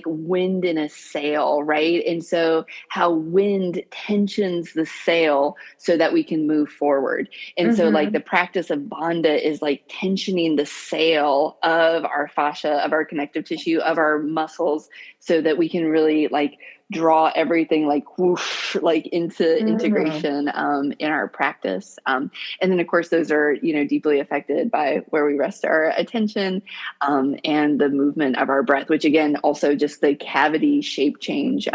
wind in a sail, right? And so how wind tensions the sail so that we can move forward. And so the practice of bandha is tensioning the sail of our fascia, of our connective tissue, of our muscles, so that we can really draw everything whoosh, into integration in our practice. And then of course those are, deeply affected by where we rest our attention, and the movement of our breath, which again, also just the cavity shape change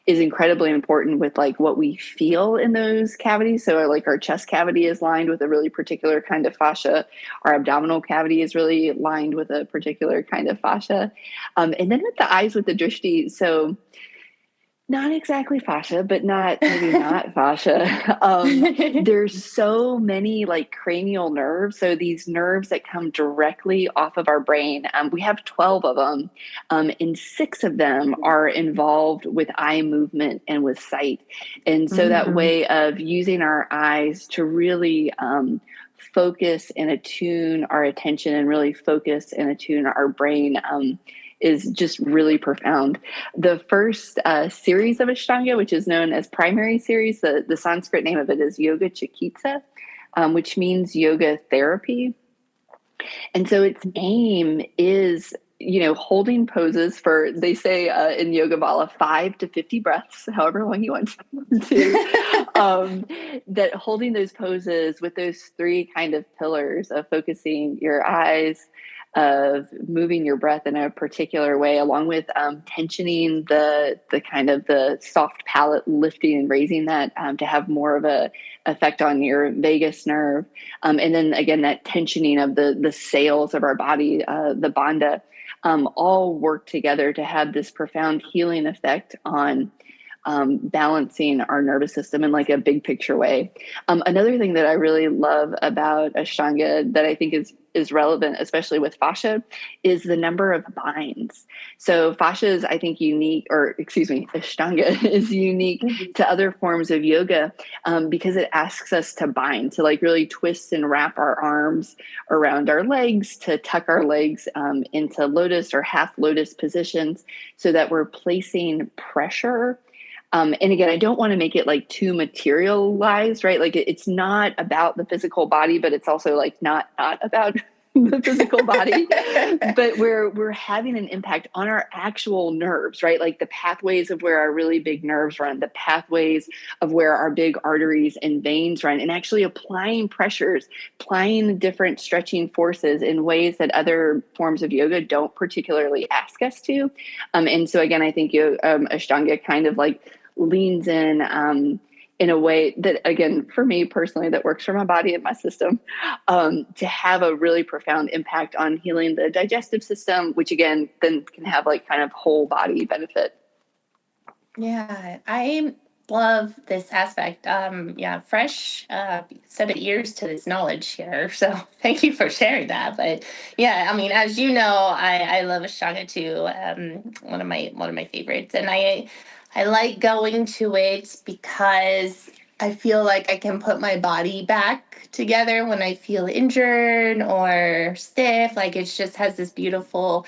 is incredibly important with what we feel in those cavities. So our chest cavity is lined with a really particular kind of fascia. Our abdominal cavity is really lined with a particular kind of fascia. And then with the eyes with the drishti, so not exactly fascia, but maybe not fascia. There's so many cranial nerves. So these nerves that come directly off of our brain, we have 12 of them, and 6 of them are involved with eye movement and with sight. And so that way of using our eyes to really focus and attune our attention and really focus and attune our brain is just really profound. The first series of Ashtanga, which is known as primary series, the Sanskrit name of it is Yoga Chikitsa, which means yoga therapy. And so its aim is, holding poses for, they say in Yoga Bala, 5 to 50 breaths, however long you want to, that holding those poses with those 3 kind of pillars of focusing your eyes, of moving your breath in a particular way, along with tensioning the kind of the soft palate, lifting and raising that to have more of a effect on your vagus nerve. And then again, that tensioning of the sails of our body, the bandha, all work together to have this profound healing effect on balancing our nervous system in like a big picture way. Another thing that I really love about Ashtanga that I think is relevant, especially with fascia, is the number of binds. So fascia is, I think, unique, or excuse me, Ashtanga is unique to other forms of yoga because it asks us to bind, to like really twist and wrap our arms around our legs, to tuck our legs into lotus or half lotus positions so that we're placing pressure. And again, I don't want to make it like too materialized, right? Like it's not about the physical body, but it's also like not about the physical body, but we're having an impact on our actual nerves, right? Like the pathways of where our really big nerves run, the pathways of where our big arteries and veins run, and actually applying pressures, applying different stretching forces in ways that other forms of yoga don't particularly ask us to. And so again, I think Ashtanga kind of like leans in a way that, again, for me personally, that works for my body and my system, to have a really profound impact on healing the digestive system, which again, then can have like kind of whole body benefit. Yeah, I love this aspect. Yeah, fresh set of ears to this knowledge here. So thank you for sharing that. But yeah, I mean, as you know, I love Ashtanga too. One of my favorites, and I like going to it because I feel like I can put my body back together when I feel injured or stiff. Like it just has this beautiful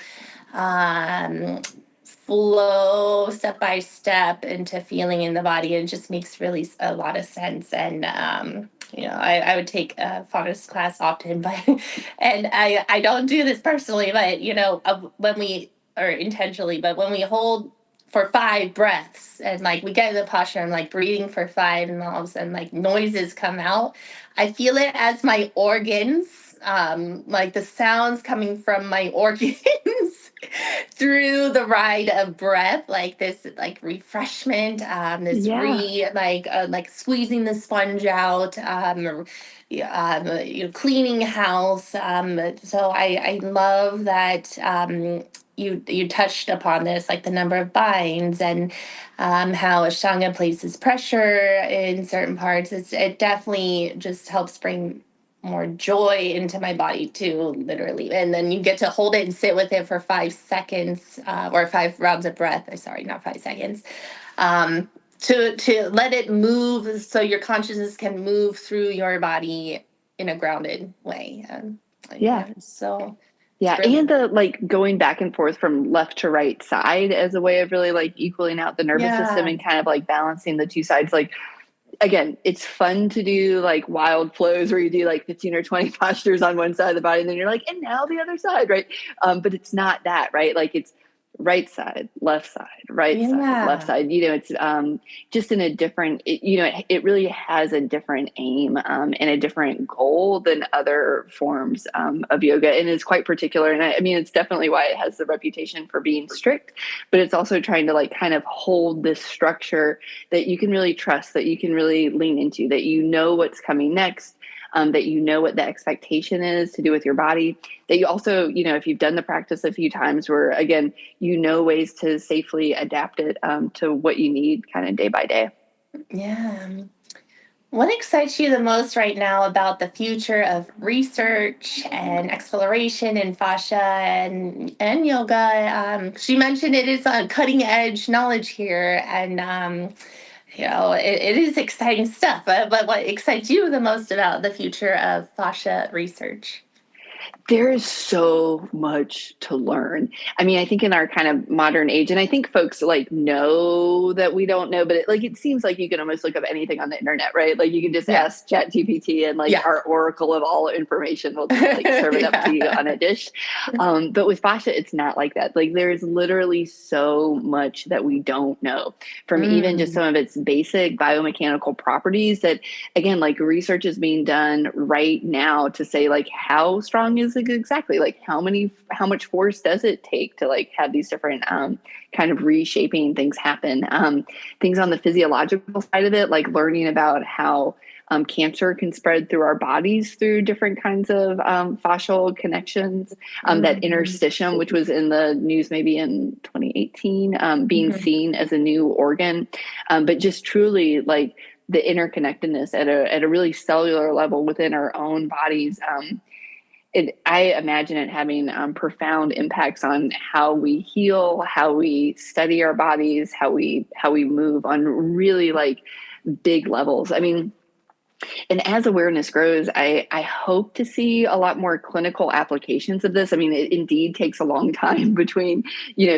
um flow step by step into feeling in the body, and it just makes really a lot of sense. And I would take a Fauna's class often, but and I don't do this personally, but when we, or intentionally, but when we hold for 5 breaths and like we get in the posture and like breathing for 5, and all of a sudden like noises come out, I feel it as my organs, like the sounds coming from my organs through the ride of breath, like this like refreshment, this Yeah. like squeezing the sponge out, or, cleaning house. So I love that you touched upon this, like the number of binds, and how Ashtanga places pressure in certain parts. It definitely just helps bring more joy into my body too, literally. And then you get to hold it and sit with it for 5 seconds, or 5 rounds of breath. Sorry, not 5 seconds. To let it move, so your consciousness can move through your body in a grounded way. Yeah. So it's Yeah. And brilliant. the like going back and forth from left to right side as a way of really like equaling out the nervous system Yeah. and kind of like balancing the two sides. Like, again, it's fun to do like wild flows where you do like 15 or 20 postures on one side of the body, and then you're like, and now the other side, right? But it's not that, right? Like it's right side, left side, right side, left Yeah. side. It's just in a different, it really has a different aim and a different goal than other forms of yoga. And it's quite particular. And I mean, it's definitely why it has the reputation for being strict, but it's also trying to like kind of hold this structure that you can really trust, that you can really lean into, that you know what's coming next, that you know what the expectation is to do with your body, that you also, if you've done the practice a few times where, again, ways to safely adapt it to what you need kind of day by day. Yeah. What excites you the most right now about the future of research and exploration in fascia and yoga? She mentioned it is a cutting edge knowledge here, and it is exciting stuff. But what excites you the most about the future of fascia research? There is so much to learn. I mean, I think in our kind of modern age, and I think folks like know that we don't know, but it seems like you can almost look up anything on the internet, right? Like you can just Yeah, ask ChatGPT, and like yeah, our oracle of all information will just like serve it up to you yeah, on a dish. But with fascia, it's not like that. Like there's literally so much that we don't know, from even just mm, some of its basic biomechanical properties that, again, like research is being done right now to say like how strong is it exactly, like how much force does it take to like have these different kind of reshaping things happen, things on the physiological side of it, like learning about how cancer can spread through our bodies through different kinds of fascial connections. That interstitium, which was in the news maybe in 2018, being seen as a new organ, but just truly like the interconnectedness at a really cellular level within our own bodies. I imagine it having profound impacts on how we heal, how we study our bodies, how we move on really like big levels. I mean, and as awareness grows, I hope to see a lot more clinical applications of this. I mean, it indeed takes a long time between,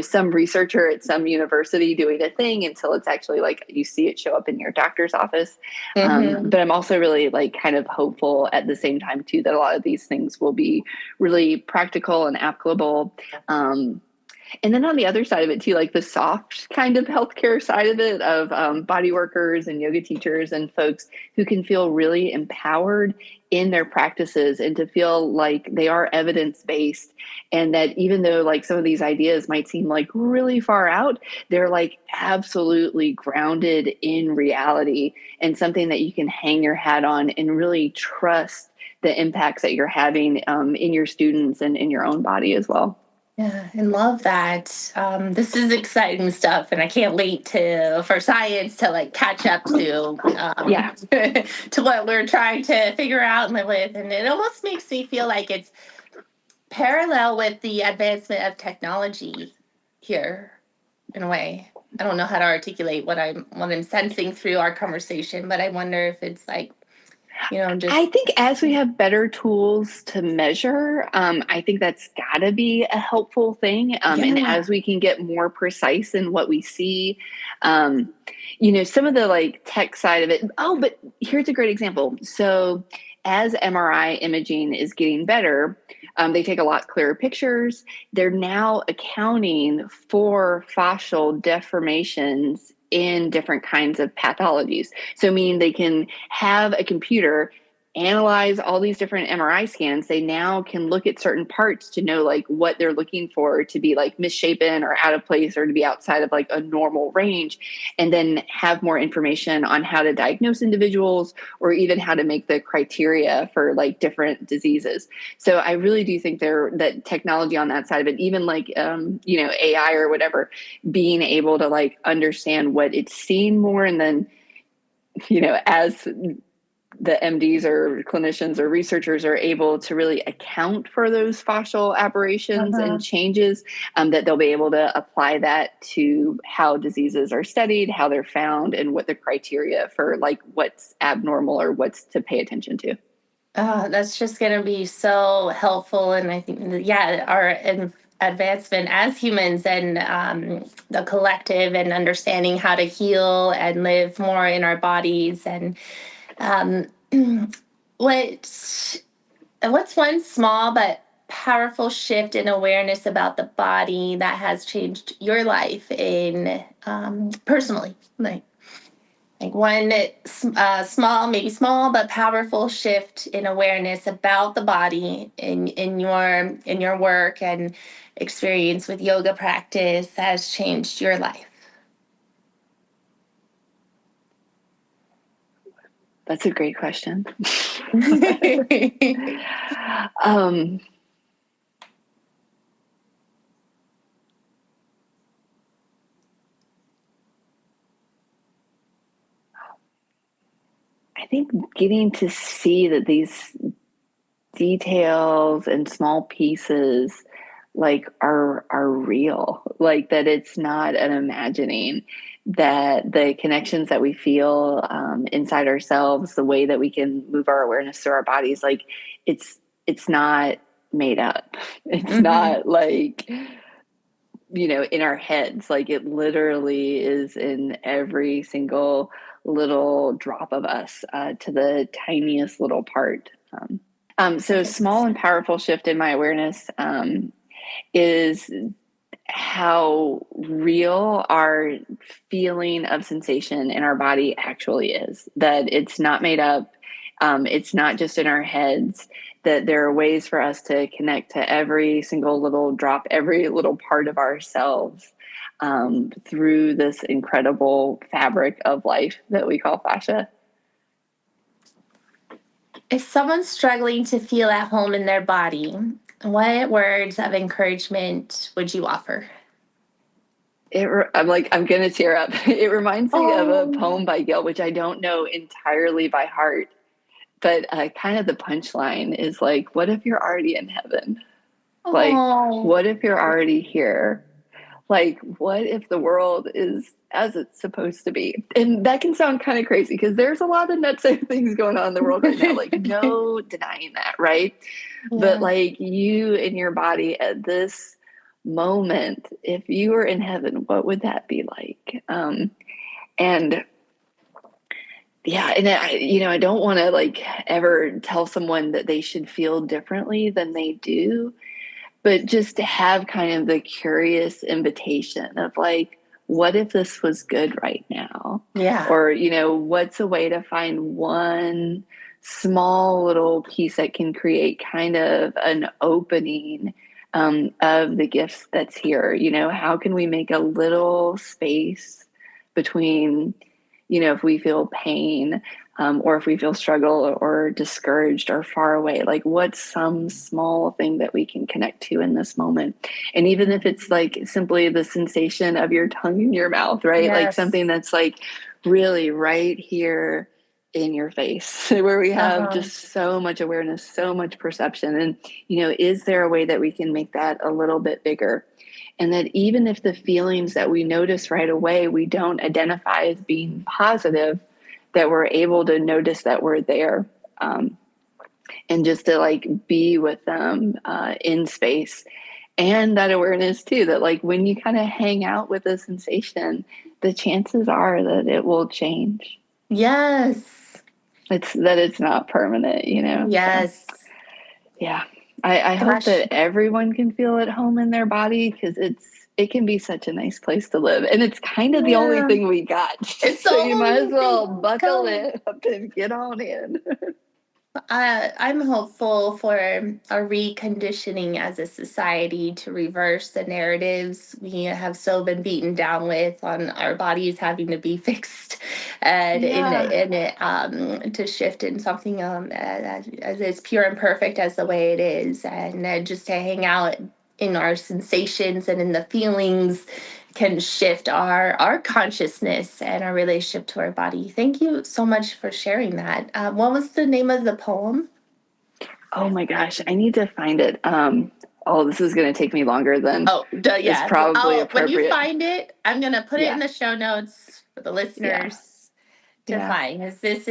some researcher at some university doing a thing until it's actually like you see it show up in your doctor's office. But I'm also really like kind of hopeful at the same time too, that a lot of these things will be really practical and applicable. And then on the other side of it too, like the soft kind of healthcare side of it, of body workers and yoga teachers and folks who can feel really empowered in their practices and to feel like they are evidence-based, and that even though like some of these ideas might seem like really far out, they're like absolutely grounded in reality and something that you can hang your hat on and really trust the impacts that you're having in your students and in your own body as well. Yeah, I love that. This is exciting stuff, and I can't wait for science to like catch up to Yeah. to what we're trying to figure out and live with. And it almost makes me feel like it's parallel with the advancement of technology here, in a way. I don't know how to articulate what I'm sensing through our conversation, but I wonder if it's like, just I think as we have better tools to measure, I think that's got to be a helpful thing. And yeah. as we can get more precise in what we see, some of the like tech side of it. Oh, but here's a great example. So as MRI imaging is getting better, they take a lot clearer pictures. They're now accounting for fascial deformations in different kinds of pathologies. So meaning they can have a computer analyze all these different MRI scans. They now can look at certain parts to know like what they're looking for to be like misshapen or out of place or to be outside of like a normal range, and then have more information on how to diagnose individuals or even how to make the criteria for like different diseases. So I really do think that technology on that side of it, even like AI or whatever, being able to like understand what it's seeing more, and then as the MDs or clinicians or researchers are able to really account for those fascial aberrations and changes, that they'll be able to apply that to how diseases are studied, how they're found, and what the criteria for like what's abnormal or what's to pay attention to. That's just going to be so helpful. And I think, yeah, our advancement as humans and the collective and understanding how to heal and live more in our bodies. And um, what, what's one small but powerful shift in awareness about the body that has changed your life in personally? Like one small, maybe small but powerful shift in awareness about the body in your work and experience with yoga practice has changed your life. That's a great question. um, I think getting to see that these details and small pieces like are real, like that it's not an imagining, that the connections that we feel inside ourselves, the way that we can move our awareness through our bodies, like it's not made up. It's not like in our heads. Like it literally is in every single little drop of us, to the tiniest little part. So small and powerful shift in my awareness is how real our feeling of sensation in our body actually is, that it's not made up. It's not just in our heads, that there are ways for us to connect to every single little drop, every little part of ourselves, through this incredible fabric of life that we call fascia. If someone's struggling to feel at home in their body, what words of encouragement would you offer? I'm gonna tear up. It reminds me of a Oh, poem by Gail, which I don't know entirely by heart, but kind of the punchline is like, what if you're already in heaven? Like, oh, what if you're already here? Like, what if the world is as it's supposed to be? And that can sound kind of crazy because there's a lot of nuts things going on in the world right now. Like, no denying that, right? But yeah, like you in your body at this moment, if you were in heaven, what would that be like? And yeah, and I don't want to like ever tell someone that they should feel differently than they do, but just to have kind of the curious invitation of like, what if this was good right now? yeah, Or, what's a way to find one small little piece that can create kind of an opening of the gifts that's here? How can we make a little space between, if we feel pain, or if we feel struggle or discouraged or far away, like what's some small thing that we can connect to in this moment? And even if it's like simply the sensation of your tongue in your mouth, right? Like yes, something that's like really right here in your face, where we have uh-huh, just so much awareness, so much perception. And, is there a way that we can make that a little bit bigger? And that even if the feelings that we notice right away, we don't identify as being positive, that we're able to notice that we're there, and just to like be with them in space. And that awareness too, that like when you kind of hang out with a sensation, the chances are that it will change. yes, It's not permanent. So yes, yeah, I hope gosh, that everyone can feel at home in their body, because it can be such a nice place to live, and it's kind of the only yeah, thing we got. it's the So you might as only thing well we buckle got. in up and get on in. I'm hopeful for a reconditioning as a society to reverse the narratives we have so been beaten down with on our bodies having to be fixed, and Yeah. to shift in something as pure and perfect as the way it is, and just to hang out in our sensations and in the feelings can shift our consciousness and our relationship to our body. Thank you so much for sharing that. What was the name of the poem? Oh my gosh, I need to find it. Oh, this is going to take me longer than Oh, is yeah. probably Oh, when you appropriate. find it, I'm gonna put it in Yeah. the show notes for the Yeah. listeners to Yeah. find, because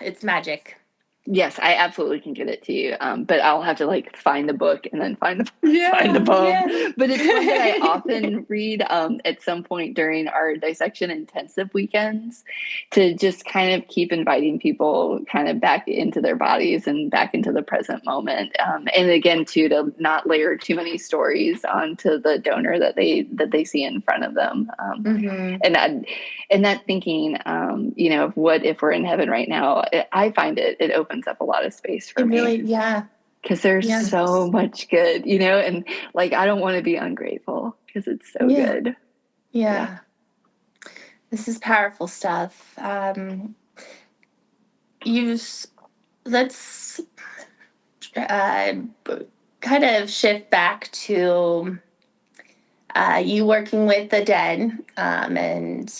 it's magic. Yes, I absolutely can get it to you. But I'll have to like find the book and then find the find the Yeah, poem. yeah. But it's one that I often read at some point during our dissection intensive weekends, to just kind of keep inviting people kind of back into their bodies and back into the present moment. And again, too, to not layer too many stories onto the donor that they see in front of them. Hmm. And that thinking, of what if we're in heaven right now, I find it opens up a lot of space for It me, really, yeah, because there's yeah, so much good, and like I don't want to be ungrateful because it's so yeah, good. Yeah. yeah. This is powerful stuff. Use Let's uh, kind of shift back to you working with the dead, and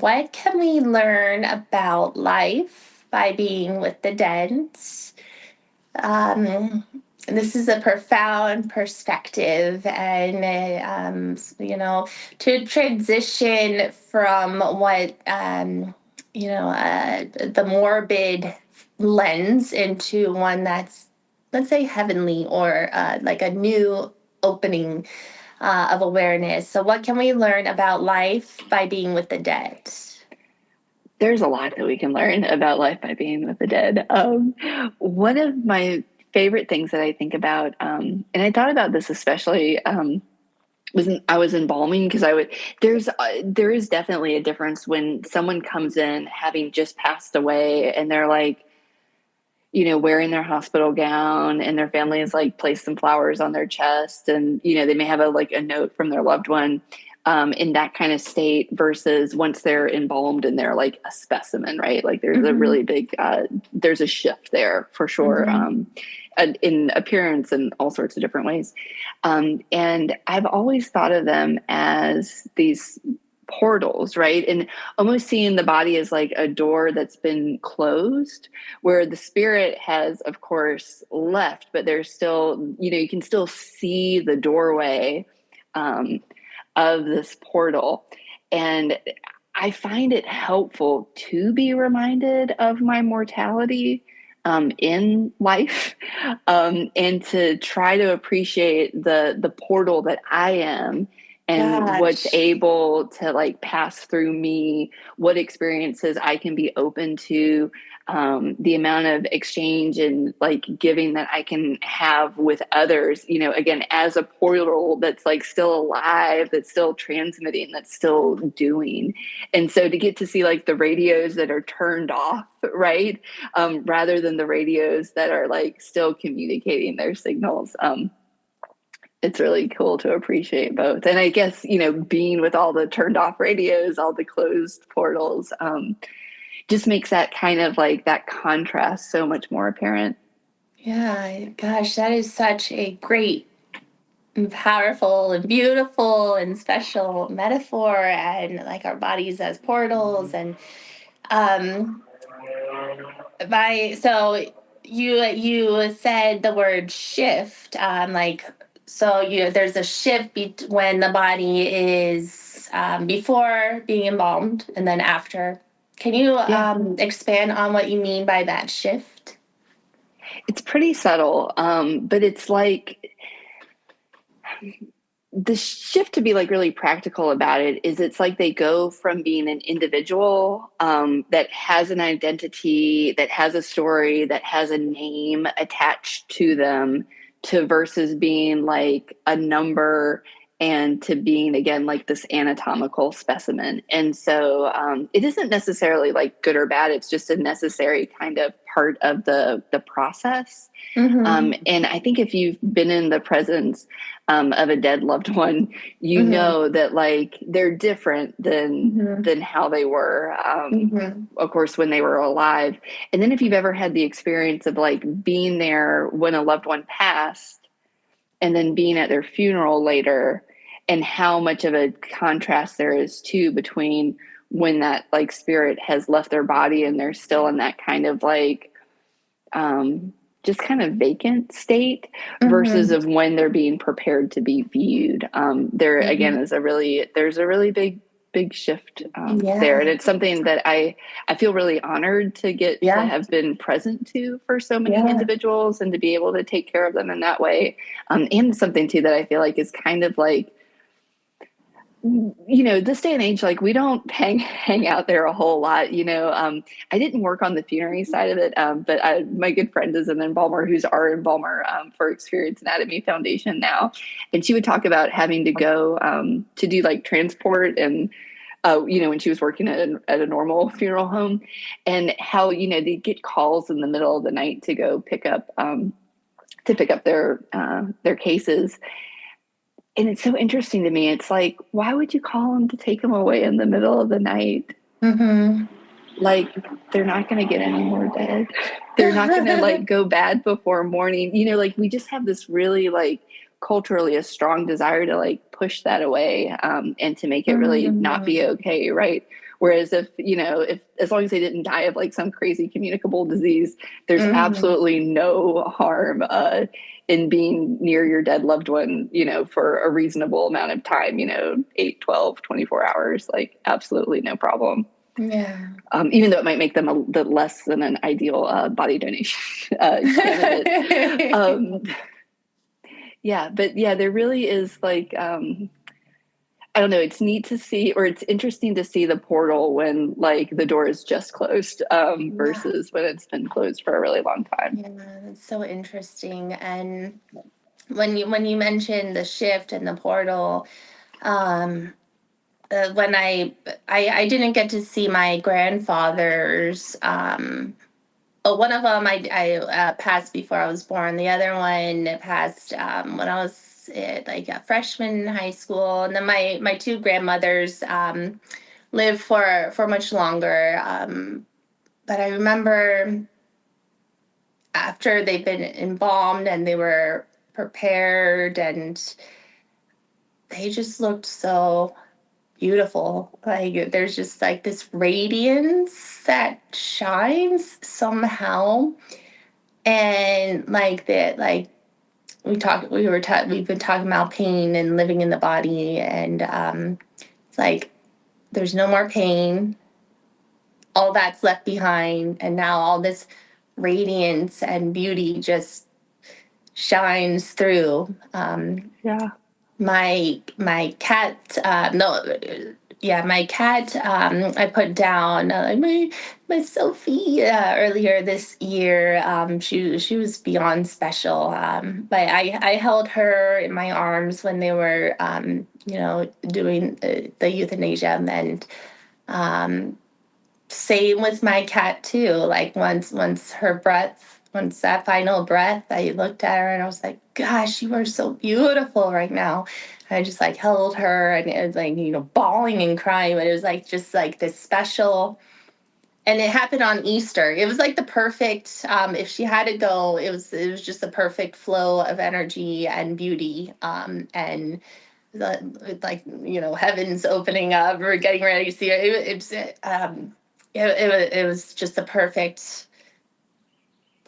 what can we learn about life by being with the dead? Um, this is a profound perspective, and to transition from what the morbid lens into one that's, let's say, heavenly, or like a new opening of awareness. So, what can we learn about life by being with the dead? There's a lot that we can learn about life by being with the dead. One of my favorite things that I think about, and I thought about this especially, I was embalming, because there is definitely a difference when someone comes in having just passed away, and they're like, wearing their hospital gown, and their family has like placed some flowers on their chest, and they may have a note from their loved one. in that kind of state versus once they're embalmed and they're like a specimen, right? Like there's a Mm-hmm. really big, there's a shift there for sure, Mm-hmm. in appearance and all sorts of different ways. And I've always thought of them as these portals, right? And almost seeing the body as like a door that's been closed, where the spirit has, of course, left, but there's still, you can still see the doorway um, of this portal. And I find it helpful to be reminded of my mortality in life, and to try to appreciate the portal that I am and what's Gosh. able to like pass through me, what experiences I can be open to, the amount of exchange and like giving that I can have with others, again, as a portal that's like still alive, that's still transmitting, that's still doing. And so to get to see like the radios that are turned off, right? Rather than the radios that are like still communicating their signals. It's really cool to appreciate both. And I guess, being with all the turned off radios, all the closed portals, just makes that kind of like that contrast so much more apparent. Yeah, gosh, that is such a great and powerful and beautiful and special metaphor, and like our bodies as portals. And um my so you said the word shift, like, so there's a shift when the body is before being embalmed and then after. Can you Yeah, expand on what you mean by that shift? it's pretty subtle, but it's like the shift, to be like really practical about it, is it's like they go from being an individual that has an identity, that has a story, that has a name attached to them, to versus being like a number, and to being again like this anatomical specimen. And so it isn't necessarily like good or bad, it's just a necessary kind of part of the process. Mm-hmm. And I think if you've been in the presence of a dead loved one, you Mm-hmm. know that like they're different than Mm-hmm. how they were, Mm-hmm. of course, when they were alive. And then if you've ever had the experience of like being there when a loved one passed, and then being at their funeral later, and how much of a contrast there is too between when that like spirit has left their body and they're still in that kind of like just kind of vacant state versus Mm-hmm. of when they're being prepared to be viewed. There again Mm-hmm. is there's a really big shift there, and Yeah. it's something that I feel really honored to get to Yeah. have been present to for so many Yeah. individuals, and to be able to take care of them in that way. And something too that I feel like is kind of like, this day and age, like we don't hang out there a whole lot. I didn't work on the funerary side of it, but my good friend is an embalmer, who's our embalmer for Experience Anatomy Foundation now, and she would talk about having to go to do like transport, and when she was working at a normal funeral home, and how they get calls in the middle of the night to go pick up their cases. And it's so interesting to me. It's like, why would you call them to take them away in the middle of the night? Mm-hmm. Like, they're not going to get any more dead. They're not going to like go bad before morning. Like we just have this really like culturally a strong desire to like push that away, and to make it really not be Mm-hmm. okay, right? Whereas if as long as they didn't die of like some crazy communicable disease, there's Mm-hmm. absolutely no harm in being near your dead loved one, for a reasonable amount of time, 8, 12, 24 hours, like absolutely no problem. Yeah. Even though it might make them a bit less than an ideal body donation candidate. Um, yeah, but yeah, there really is like, I don't know, it's neat to see, or it's interesting to see the portal when like the door is just closed, Yeah. versus when it's been closed for a really long time. Yeah, that's so interesting. And when you mentioned the shift and the portal, um, when I didn't get to see my grandfathers. One of them I passed before I was born. The other one passed when I was like a freshman in high school, and then my two grandmothers lived for much longer. But I remember after they've been embalmed and they were prepared, and they just looked so beautiful. Like there's just like this radiance that shines somehow, and like that, like we've been talking about pain and living in the body, and it's like there's no more pain, all that's left behind, and now all this radiance and beauty just shines through. Yeah. My cat, no, yeah, my cat, I put down my Sophie earlier this year. She was beyond special. But I held her in my arms when they were doing the euthanasia, and um, same with my cat too. Like once that final breath, I looked at her and I was like, gosh, you are so beautiful right now. I just like held her, and it was like, bawling and crying, but it was like just like this special, and it happened on Easter. It was like the perfect, if she had to go, it was just the perfect flow of energy and beauty. And like heavens opening up, or getting ready to see it. It was just the perfect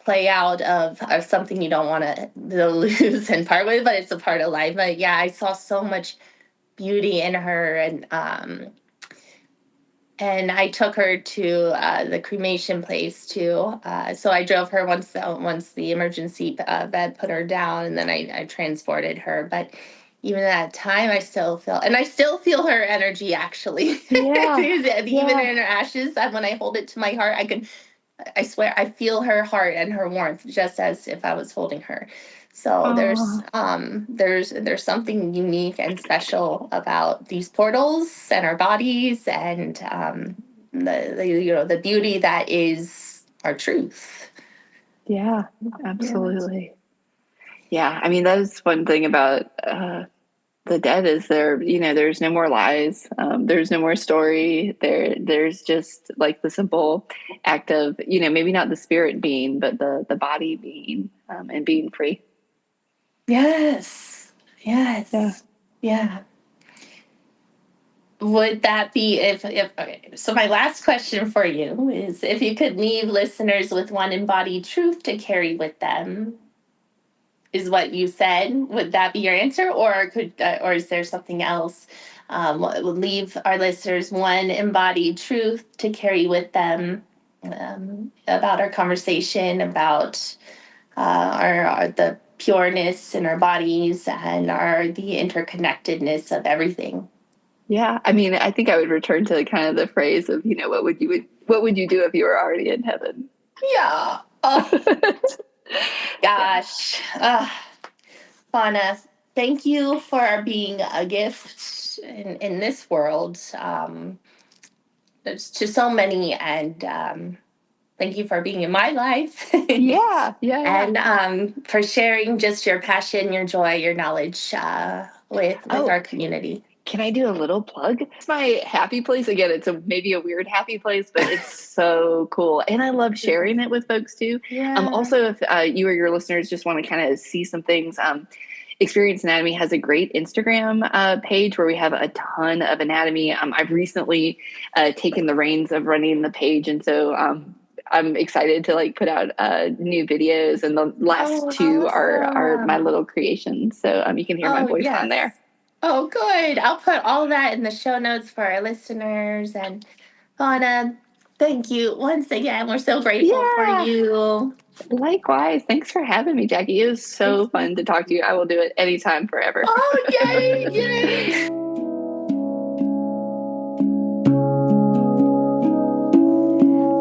play out of something you don't want to lose and part with, but it's a part of life. But yeah, I saw so much beauty in her, and I took her to the cremation place too. So I drove her once the emergency vet put her down, and then I transported her. But even at that time, I still feel her energy actually. Yeah. Even in her ashes, when I hold it to my heart, I swear I feel her heart and her warmth just as if I was holding her. So there's something unique and special about these portals and our bodies, and the beauty that is our truth. Yeah, absolutely. Yeah, I mean, that's one thing about the dead is there's no more lies. There's no more story. There's just like the simple act of, maybe not the spirit being, but the body being, and being free. Yes. Yes. Yeah. Yeah. Would that be if okay, so my last question for you is, if you could leave listeners with one embodied truth to carry with them, is what you said, would that be your answer, or is there something else? What would leave our listeners one embodied truth to carry with them, about our conversation, about our the pureness in our bodies, and the interconnectedness of everything? Yeah. I mean, I think I would return to kind of the phrase of, what would you do if you were already in heaven? Yeah. Oh gosh. Fauna, thank you for being a gift in this world. There's to so many, and thank you for being in my life. Yeah. And for sharing just your passion, your joy, your knowledge with our community. Can I do a little plug? It's my happy place. Again, it's maybe a weird happy place, but it's so cool. And I love sharing it with folks too. Yeah. Also, if you or your listeners just want to kind of see some things, Experience Anatomy has a great Instagram page where we have a ton of anatomy. I've recently taken the reins of running the page, and so I'm excited to like put out new videos. And the last two are my little creations, so you can hear my voice on there. Oh, good. I'll put all that in the show notes for our listeners. And Fauna, thank you once again. We're so grateful for you. Likewise. Thanks for having me, Jackie. It was so fun to talk to you. I will do it anytime, forever. Oh, yay! Yay!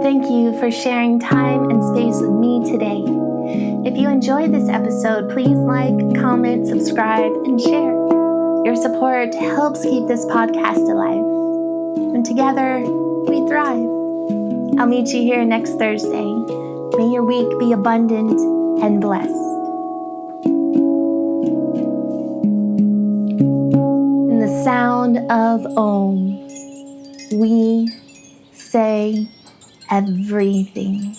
Thank you for sharing time and space with me today. If you enjoyed this episode, please like, comment, subscribe, and share. Your support helps keep this podcast alive. And together, we thrive. I'll meet you here next Thursday. May your week be abundant and blessed. sound of Om, we say everything.